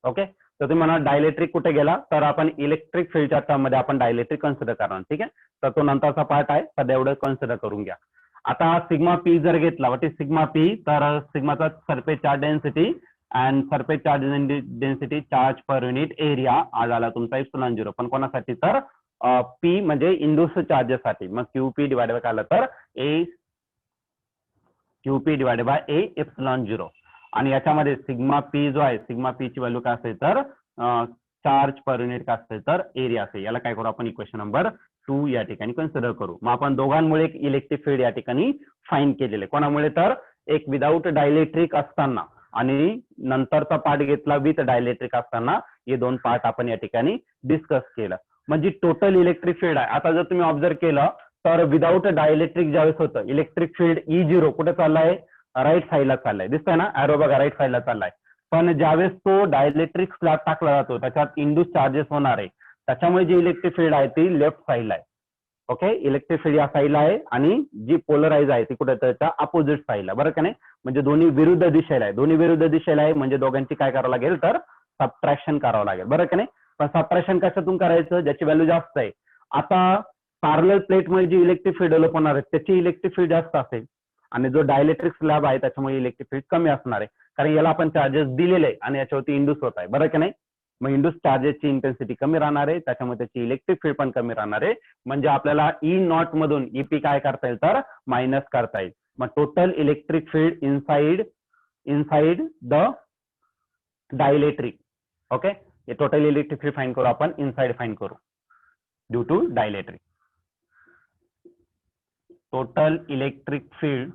ओके, तर तुम्ही म्हणा डायइलेक्ट्रिक कुठे गेला तर आपण इलेक्ट्रिक फील्डच्या टर्म मध्ये आपण डायइलेक्ट्रिक कन्सिडर करणार. ठीक आहे, तर तो नंतरचा पार्ट आहे, सध्या एवढं कन्सिडर करून घ्या. आता सिग्मा पी जर घेतला, व्हॉट इज सिग्मा पी तर सिग्माचा surface charge density and surface charge density charge per unit area हा झाला तुमचा एप्सिलॉन 0. पण कोणासाठी तर पी म्हणजे इंड्यूस चार्जेस साठी. मग क्यूपी डिवाइड बाय काय आलं तर A QP divide by A epsilon 0, आणि याच्यामध्ये सिग्मा पी जो आहे सिग्मा पी ची व्हॅल्यू काय असेल तर चार्ज पर युनिट काय असेल तर एरिया असेल. याला काय करू आपण इक्वेशन नंबर 2 या ठिकाणी कन्सिडर करू. मग आपण दोघांमुळे एक इलेक्ट्रिक फील्ड या ठिकाणी फाइंड केलेले, कोणामुळे तर एक विदाउट डायइलेक्ट्रिक असताना आणि नंतरचा पार्ट घेतला विथ डायइलेक्ट्रिक असताना, हे दोन पार्ट आपण या ठिकाणी डिस्कस केलं. म्हणजे टोटल इलेक्ट्रिक फील्ड आहे. आता जर तुम्ही ऑब्झर्व केलं तर विदाउट डायइलेक्ट्रिक ज्यावेळेस होतं इलेक्ट्रिक फील्ड E0 कुठे चाललाय राईट साईडला चाललाय, दिसतंय ना एरो बघा राईट साईडला चाललाय. पण ज्यावेळेस तो डायइलेक्ट्रिक स्लॅब टाकला जातो त्याच्यात इंड्यूस चार्जेस होणार आहे, त्याच्यामुळे जी इलेक्ट्रिक फील्ड आहे ती लेफ्ट साईडला आहे. ओके, इलेक्ट्रिक फील्ड या साईडला आहे आणि जी पोलराइज आहे ती कुठे त्याच्या अपोजिट साईडला, बरं का नाही. म्हणजे दोन्ही विरुद्ध दिशेला आहे, दोन्ही विरुद्ध दिशेला आहे, म्हणजे दोघांची काय करावं लागेल तर सबट्रॅक्शन करावं लागेल, बरं का नाही. पण सबट्रॅक्शन कशातून करायचं ज्याची व्हॅल्यू जास्त आहे. आता पॅरलल प्लेटमुळे जी इलेक्ट्रिक फील्ड डेव्हलप होणार आहे त्याची इलेक्ट्रिक फील्ड जास्त असेल, आणि जो डायइलेक्ट्रिक स्लॅब आहे त्याच्यामुळे इलेक्ट्रिक फील्ड कमी असणार आहे, कारण याला आपण चार्जेस दिलेले आहे आणि याच्यावरती इंड्यूस होत आहे, बरं का नाही. मग इंड्यूस चार्जेसची इंटेन्सिटी कमी राहणार आहे, त्याच्यामुळे त्याची इलेक्ट्रिक फील्ड पण कमी राहणार आहे. म्हणजे आपल्याला ई नॉट मधून ईपी काय करता येईल तर मायनस करता येईल. मग total electric field inside the dielectric. Okay, हे टोटल इलेक्ट्रिक फील्ड फाइंड करू आपण, इनसाइड फाइंड करू due to dielectric. Total electric field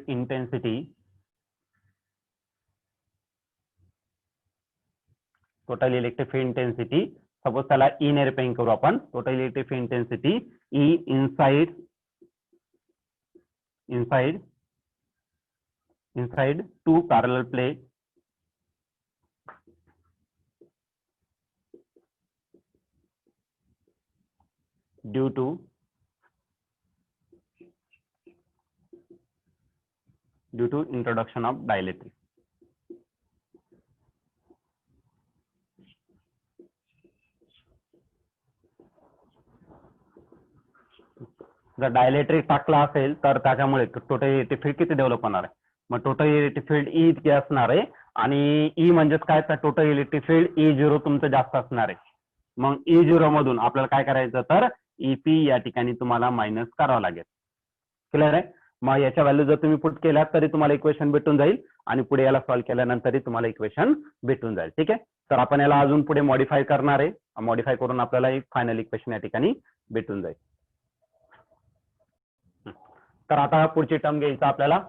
intensity, total electric field intensity suppose त्याला ई ने रिप्रेझेंट करू आपण. Total electric field intensity E inside to parallel plate due to introduction of dielectric. जर dielectric टाकला असेल तर त्याच्यामुळे टोटल फील्ड किती डेव्हलप होणार आहे. मग टोटल इलेक्ट्रिक फील्ड ई इतकी असणार आहे आणि ई म्हणजेच काय तर टोटल इलेक्ट्रिक फील्ड E0 तुमचं जास्त असणार आहे. मग E0 मधून आपल्याला काय करायचं तर EP या ठिकाणी तुम्हाला मायनस करावं लागेल. क्लिअर आहे. मग याच्या व्हॅल्यू जर तुम्ही पुट केल्यात तरी तुम्हाला इक्वेशन भेटून जाईल आणि पुढे याला सॉल्व्ह केल्यानंतरही तुम्हाला इक्वेशन भेटून जाईल. ठीक आहे. तर आपण याला अजून पुढे मॉडिफाय करणार आहे. मॉडिफाय करून आपल्याला एक फायनल इक्वेशन या ठिकाणी भेटून जाईल. तर आता पुढची टर्म घ्यायचा आपल्याला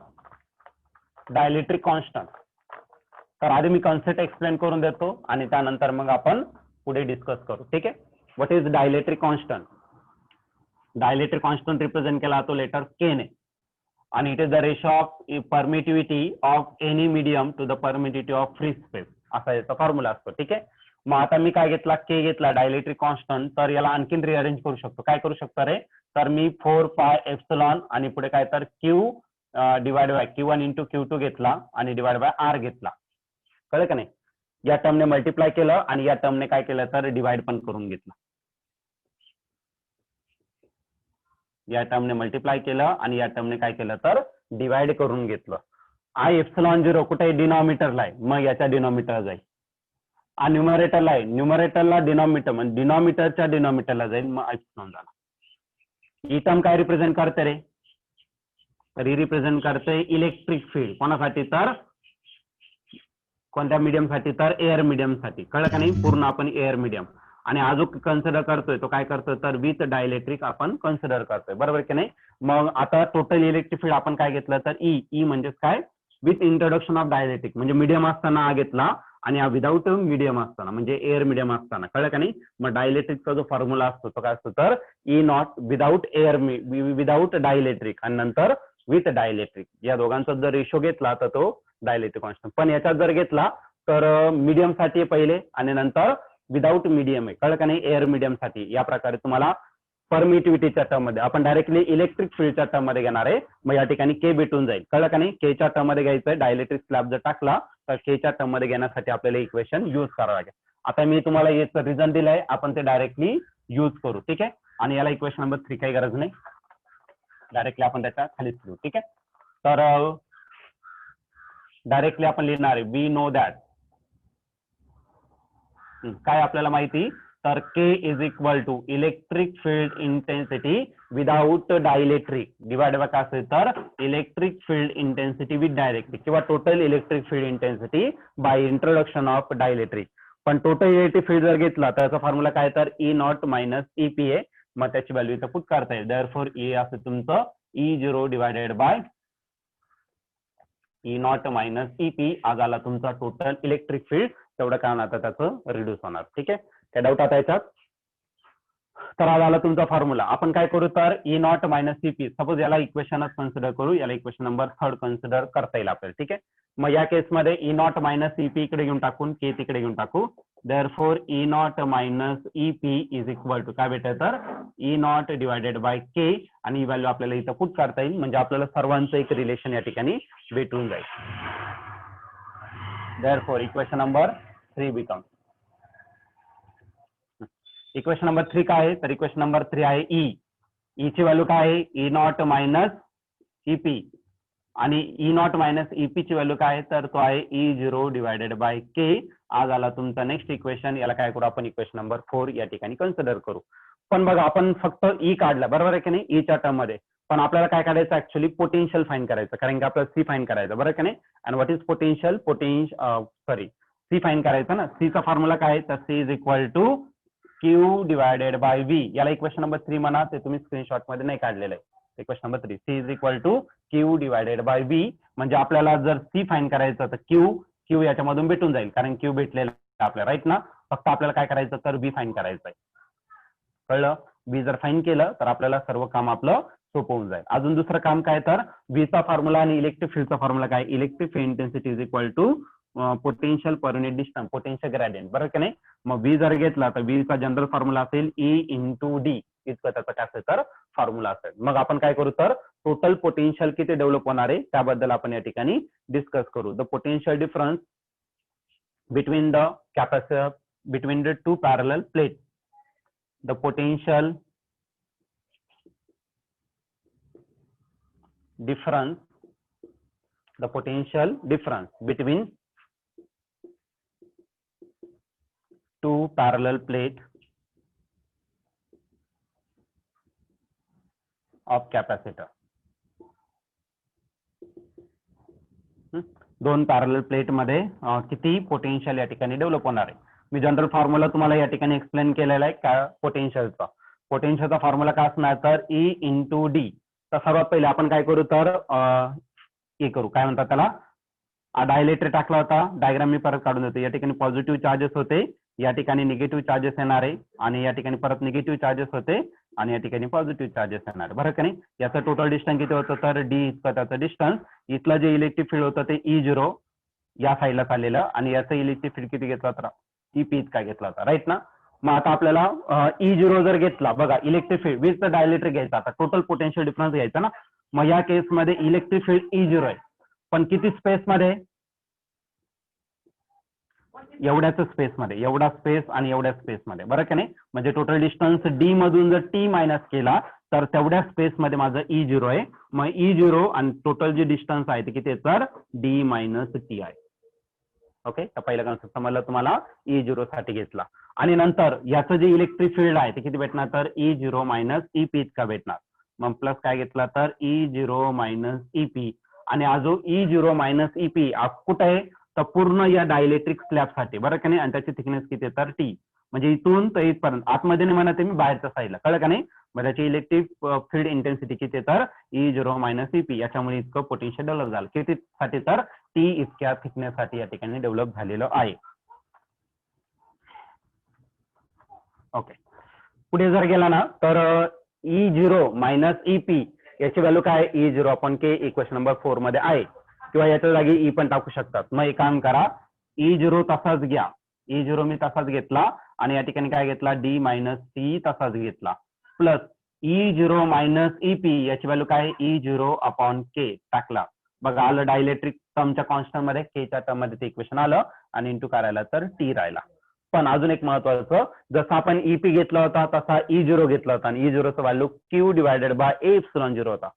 डायलेक्ट्रिक कॉन्स्टंट. तर आधी मी कॉन्सेप्ट एक्सप्लेन करून देतो आणि त्यानंतर मग आपण पुढे डिस्कस करू. ठीक आहे. What is dielectric constant. Dielectric constant represent केला जातो लेटर K ने आणि it is the ratio of permittivity of any medium to the permittivity of free space असा याचा फॉर्म्युला असतो. ठीक आहे. मग आता मी काय घेतला K घेतला डायलेक्ट्रिक कॉन्स्टंट. तर याला आणखीन रिअरेंज करू शकतो. काय करू शकतो रे तर मी 4 पाय एप्सिलॉन आणि पुढे काय तर Q divide by Q1 into Q2 घेतला आणि डिवाइड बाय R घेतला. कळलं का नाही. या टर्मने मल्टिप्लाय केलं आणि या टर्मने काय केलं तर डिवाइड पण करून घेतलं. या टर्मने मल्टिप्लाय केलं आणि या टर्मने काय केलं तर डिवाइड करून घेतलं. आय एप्सिलॉन 0 कुठे डिनॉमिनेटरला आहे मग याच्या डिनॉमिनेटर जाईल. आणि न्यूमरेटरला आहे न्यूमरेटरला डिनॉमिनेटर म्हणजे डिनॉमिनेटरच्या डिनॉमिनेटरला जाईल मग एप्सिलॉन झाला. ही टर्म काय रिप्रेझेंट करते रे तर ही रिप्रेझेंट करते इलेक्ट्रिक फील्ड. कोणासाठी तर कोणत्या मीडियम साठी तर एअर मीडियम साठी. कळलं का नाही. पूर्ण आपण एअर मीडियम आणि अजून कन्सिडर करतोय तो काय करतोय तर विथ डायलेक्ट्रिक आपण कन्सिडर करतोय. बरोबर की नाही. मग आता टोटल इलेक्ट्रिक फील्ड आपण काय घेतलं तर ई म्हणजेच काय विथ इंट्रोडक्शन ऑफ डायलेक्ट्रिक म्हणजे मीडियम असताना हा घेतला आणि हा विदाउट मीडियम असताना म्हणजे एअर मीडियम असताना. कळलं का नाही. मग डायलेक्ट्रिकचा जो फॉर्म्युला असतो तो काय असतो तर E not without air without dielectric आणि नंतर विथ डायलेक्ट्रिक या दोघांचा जर रेशो घेतला तर तो डायलेक्ट्रिक कॉन्स्टंट. पण याच्यात जर घेतला तर मीडियम साठी पहिले आणि नंतर विदाउट मीडियम आहे. कळलं का नाही. एअर मीडियम साठी या प्रकारे तुम्हाला परमिटिव्हिटीच्या टर्म मध्ये आपण डायरेक्टली इलेक्ट्रिक फील्डच्या टर्म मध्ये घेणार आहे. मग या ठिकाणी K भेटून जाईल. कळलं का नाही. K च्या टर्म मध्ये घ्यायचंय. डायलेक्ट्रिक स्लॅब जर टाकला तर K च्या टर्म मध्ये घेण्यासाठी आपल्याला इक्वेशन युज करावं लागेल. आता मी तुम्हाला याचं रिझन दिलंय आपण ते डायरेक्टली युज करू. ठीक आहे. आणि याला इक्वेशन नंबर 3 काही गरज नाही डायरेक्टली आपण त्याच्या खालीच लिहू. ठीक आहे. तर डायरेक्टली आपण लिहिणार आहे वी नो दॅट काय आपल्याला माहिती तर K is equal to electric field intensity without dielectric divide by काय असेल तर electric field intensity with dielectric किंवा total electric field intensity by introduction of dielectric. पण टोटल इलेक्ट्रिक फील्ड जर घेतला तर त्याचा फॉर्म्युला काय तर E नॉट मायनस EP आहे. मग त्याची व्हॅल्यू इथं पुट करता येईल. देअरफॉर E असं तुमचं E0 divided by E not minus EP आज आला तुमचा टोटल इलेक्ट्रिक फील्ड. तेवढं काय होणार त्याचं रिड्यूस होणार. ठीक आहे. काय डाऊट आता याच्यात. तर आज आला तुमचा फॉर्म्युला. आपण काय करू तर E not minus CP suppose याला इक्वेशनच कन्सिडर करू. याला इक्वेशन नंबर 3 कन्सिडर करता येईल आपल्याला. ठीक आहे. मग या केसमध्ये E नॉट मायनस CP इकडे घेऊन टाकून K तिकडे घेऊन टाकू. Therefore E not minus EP is equal to काय भेटेल तर E not divided by K आणि ही व्हॅल्यू आपल्याला इथं पुट करता येईल म्हणजे आपल्याला सर्वांचं एक रिलेशन या ठिकाणी भेटून जाईल. Therefore equation number 3 become equation number 3 काय आहे तर इक्वेशन नंबर 3 आहे ई ची व्हॅल्यू काय आहे E नॉट मायनस EP आणि E नॉट मायनस EP ची व्हॅल्यू काय आहे तर तो आहे E0 डिवायडेड बाय K. आज आला तुमचा नेक्स्ट इक्वेशन. याला काय करू आपण इक्वेशन नंबर 4 या ठिकाणी कन्सिडर करू. पण बघा आपण फक्त E काढला बरोबर आहे की नाही E च्या टर्म मध्ये. पण आपल्याला काय काढायचं ऍक्च्युअली पोटेन्शियल फाइंड करायचं कारण की आपल्याला C फाइंड करायचं बरोबर की नाही. आणि what is potential C find करायचं ना. C चा फॉर्म्युला काय आहे तर C is equal to Q divided by V. याला इक्वेशन नंबर 3 म्हणा ते तुम्ही स्क्रीनशॉट मध्ये नाही काढलेलं आहे. Equation number 3 C is equal to Q divided by V म्हणजे आपल्याला जर C फाइंड करायचं तर Q याच्यामधून भेटून जाईल कारण Q भेटलेला आपल्याला राईट ना. फक्त आपल्याला काय करायचं तर V फाइंड करायचं आहे. कळलं. V जर फाइंड केलं तर आपल्याला सर्व काम आपलं सोपं होऊन जाईल. अजून दुसरं काम काय तर V चा फॉर्म्युला आणि इलेक्ट्रिक फील्डचा फॉर्म्युला काय electric field intensity is equal to potential per unit distance potential gradient बरोबर की नाही. मग V जर घेतला तर V चा जनरल फॉर्म्युला असेल E इंटू D. इतकं त्याचा काय असेल तर फॉर्म्युला असेल. मग आपण काय करू तर टोटल पोटेन्शियल किती डेव्हलप होणार आहे त्याबद्दल आपण या ठिकाणी डिस्कस करू. The potential difference between the capacitor between the two parallel plate. The potential difference between two parallel plate of capacitor. दोन पॅरलल प्लेट मध्ये किती पोटेन्शियल या ठिकाणी डेव्हलप होणार आहे. मी जनरल फॉर्म्युला तुम्हाला या ठिकाणी एक्सप्लेन केलेला आहे पोटेन्शियलचा. पोटेन्शियलचा फॉर्म्युला काय असणार तर E इंटू डी. तर सर्वात पहिले आपण काय करू तर हे करू काय म्हणतात त्याला डायलेक्ट्रिक टाकला होता. डायग्राम मी परत काढून देतो. या ठिकाणी पॉझिटिव्ह चार्जेस होते, या ठिकाणी निगेटिव्ह चार्जेस येणार आहे आणि या ठिकाणी परत निगेटिव्ह चार्जेस होते आणि या ठिकाणी पॉझिटिव्ह चार्जेस येणार आहे. बरं का नाही. याचं टोटल डिस्टन्स किती होतं तर डी इतकं त्याचं डिस्टन्स. इथलं जे इलेक्ट्रिक फील्ड होतं ते E0 या साईडला चाललेलं आणि याचं इलेक्ट्रिक फील्ड किती घेतला होता EP इतका घेतला होता. राईट ना. मग आता आपल्याला E0 जर घेतला बघा electric field with the dielectric घ्यायचा. आता टोटल पोटेन्शियल डिफरन्स घ्यायचा ना. मग या केसमध्ये इलेक्ट्रिक फील्ड E0 आहे पण किती स्पेस मध्ये एवढ्याच स्पेस मध्ये एवढा स्पेस आणि एवढ्या स्पेस मध्ये. बरं का नाही. म्हणजे टोटल डिस्टन्स डी मधून जर टी मायनस केला तर तेवढ्या स्पेस मध्ये माझं E0 आहे. मग E0 आणि टोटल जे डिस्टन्स आहे ते किती तर डी मायनस टी आहे. ओके. तर पहिला कन्सेप्ट समजलं तुम्हाला E0 साठी घेतला आणि नंतर याचं जे इलेक्ट्रिक फील्ड आहे ते किती भेटणार तर E0 मायनस EP इतका भेटणार. मग प्लस काय घेतला तर E0 मायनस EP आणि हा जो E0 मायनस EP कुठे आहे तर पूर्ण या डायलेक्ट्रिक स्लॅब साठी. बरं का नाही. आणि त्याची थिकनेस किती तर टी. म्हणजे इथून तर इथपर्यंत आतमध्ये नाही म्हणते मी बाहेरच्या साईडला. कळलं का नाही. मग त्याची इलेक्ट्रिक फील्ड इंटेन्सिटी किती तर E0 मायनस EP. याच्यामुळे इतकं पोटेन्शियल डेव्हलप झालं किती साठी तर टी इतक्या थिकनेस साठी या ठिकाणी डेव्हलप झालेलं आहे. ओके. पुढे जर गेला ना तर E0 मायनस EP याची व्हॅल्यू काय E0 upon K equation number 4 मध्ये आहे किंवा याच्या जागी E पण टाकू शकतात. मग एक काम करा E0 तसाच घ्या. E0 मी तसाच घेतला आणि या ठिकाणी काय घेतला D मायनस T तसाच घेतला प्लस E0 मायनस EP याची व्हॅल्यू काय E0 अपॉन K टाकला. बघा आलं डायलेक्ट्रिक टर्मच्या कॉन्स्टंट मध्ये K च्या टर्म मध्ये ते इक्वेशन आलं आणि इंटू करायला तर T राहिला. पण अजून एक महत्वाचं जसं आपण EP घेतला होता तसा E0 घेतला होता आणि E0 चा value Q divided bye A epsilon 0 होता.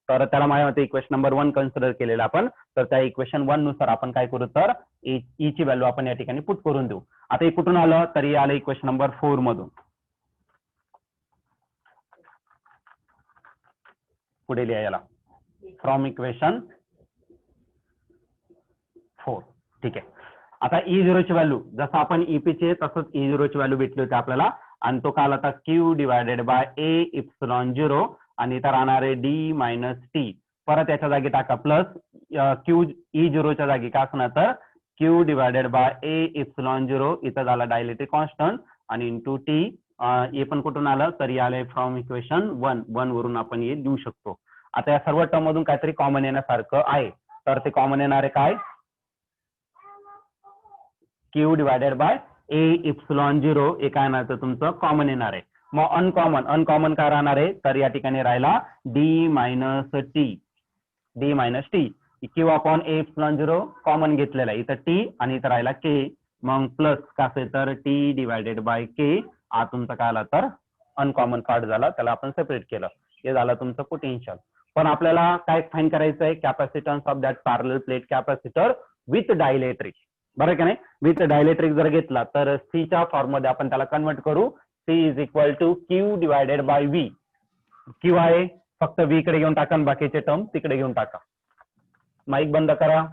तर त्याला माझ्या मते इक्वेशन नंबर 1 कन्सिडर केलेला आपण. तर त्या इक्वेशन 1 नुसार आपण काय करू तर E ची व्हॅल्यू आपण या ठिकाणी पुट करून देऊ. आता हे कुठून आलं तरी आलं इक्वेशन नंबर 4 मधून. पुढे लिहायला फ्रॉम इक्वेशन 4. ठीक आहे. आता E0 ची व्हॅल्यू जसं आपण EP चे तसंच E0 ची व्हॅल्यू भेटली होती आपल्याला आणि तो काल आता Q divided bye A epsilon 0 आणि इथं राहणार आहे D मायनस T. परत याच्या जागी टाका प्लस Q E0 च्या जागी काय असणार तर Q divided bye A epsilon 0 इथं झाला डायलेक्ट्रिक कॉन्स्टंट आणि इंटू T. हे पण कुठून आलं तरी आलंय फ्रॉम इक्वेशन 1 वरून आपण हे देऊ शकतो. आता या सर्व टर्म मधून काहीतरी कॉमन येण्यासारखं आहे तर ते कॉमन येणार आहे काय Q divided bye A epsilon 0 हे काय येणार तर तुमचं कॉमन येणार आहे. मग अनकॉमन काय राहणार आहे तर या ठिकाणी राहिला D minus T. Q upon A epsilon 0 common घेतलेला आहे इथं T आणि इथं राहिला K. मग प्लस काय असेल तर T डिवायडेड बाय K. हा तुमचा काय आला तर अनकॉमन पार्ट झाला त्याला आपण सेपरेट केलं. हे झालं तुमचं पोटेन्शियल. पण आपल्याला काय फाइंड करायचं आहे capacitance of that parallel plate capacitor with dielectric. बरं का नाही. विथ डायलेक्ट्रिक जर घेतला तर C च्या फॉर्म मध्ये आपण त्याला कन्वर्ट करू. C is equal to Q divided by V. Q आहे फक्त V कडे घेऊन टाका बाकीचे टर्म तिकडे घेऊन टाका. माईक बंद करा.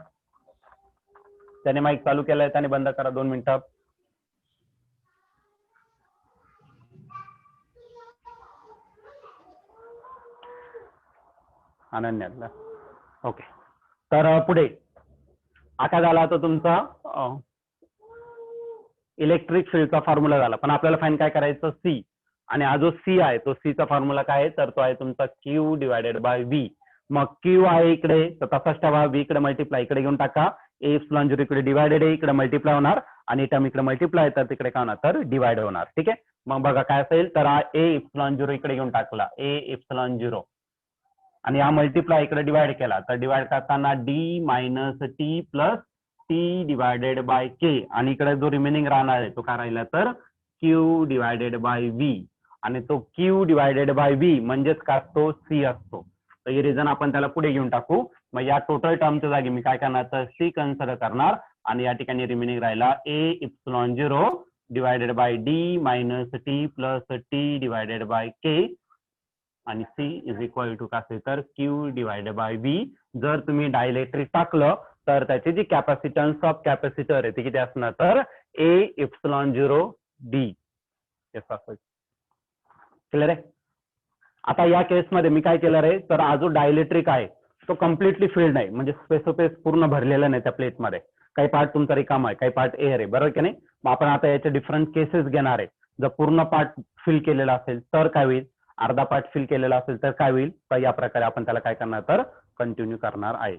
त्याने माईक चालू केलाय त्याने बंद करा 2 मिनिटं. अनन्या. ओके. तर पुढे आता झाला आता तुमचा इलेक्ट्रिक फील्डचा फॉर्म्युला झाला पण आपल्याला फाइंड काय करायचं C आणि हा जो C आहे तो C चा फॉर्म्युला काय आहे तर तो आहे तुमचा Q डिवायडेड बाय V. मग Q आहे इकडे तर तसाच ठेवा V इकडे मल्टिप्लाय इकडे घेऊन टाका. A एप्सिलॉन 0 इकडे डिवायडेड आहे इकडे मल्टिप्लाय होणार आणि टर्म इकडे मल्टिप्लाय तर तिकडे काय होणार तर डिवाइड होणार. ठीक आहे. मग बघा काय असेल तर हा ए इप्सिलॉन झिरो इकडे घेऊन टाकला ए इप्सिलॉन झिरो आणि हा मल्टिप्लाय इकडे डिवाइड केला तर डिवाइड करताना D minus T plus T divided by K आणि इकडे जो रिमेनिंग राहणार आहे तो काय राहिला तर क्यू डिवायडेड बाय व्ही आणि तो क्यू डिवायडेड बाय व्ही म्हणजेच काय असतो सी असतो. तर हे रिझन आपण त्याला पुढे घेऊन टाकू. मग या टोटल टर्मच्या जागी मी काय करणार तर सी कन्सिडर करणार आणि या ठिकाणी रिमेनिंग राहिला A epsilon zero divided by D minus T plus T divided by K आणि सी इज इक्वल टू काय असेल तर क्यू डिवायडेड बाय व्ही. जर तुम्ही डायलेक्ट्रिक टाकलं तर त्याची जी कॅपॅसिटन्स ऑफ कॅपॅसिटर आहे ती किती असणार तर ए इप्सिलॉन झिरो डी. क्लिअर आहे. आता या केसमध्ये मी काय केलं आहे तर हा जो डायलेक्ट्रिक आहे तो कम्प्लिटली फिल्ड आहे म्हणजे स्पेस पूर्ण भरलेला नाही त्या प्लेटमध्ये. काही पार्ट तुमचा रिकामा आहे काही पार्ट एअर आहे बरोबर की नाही. मग आपण आता याचे डिफरंट केसेस घेणार आहे. जर पूर्ण पार्ट फिल केलेला असेल तर काय होईल अर्धा पार्ट फिल केलेला असेल तर काय होईल तर या प्रकारे आपण त्याला काय करणार तर कंटिन्यू करणार आहे.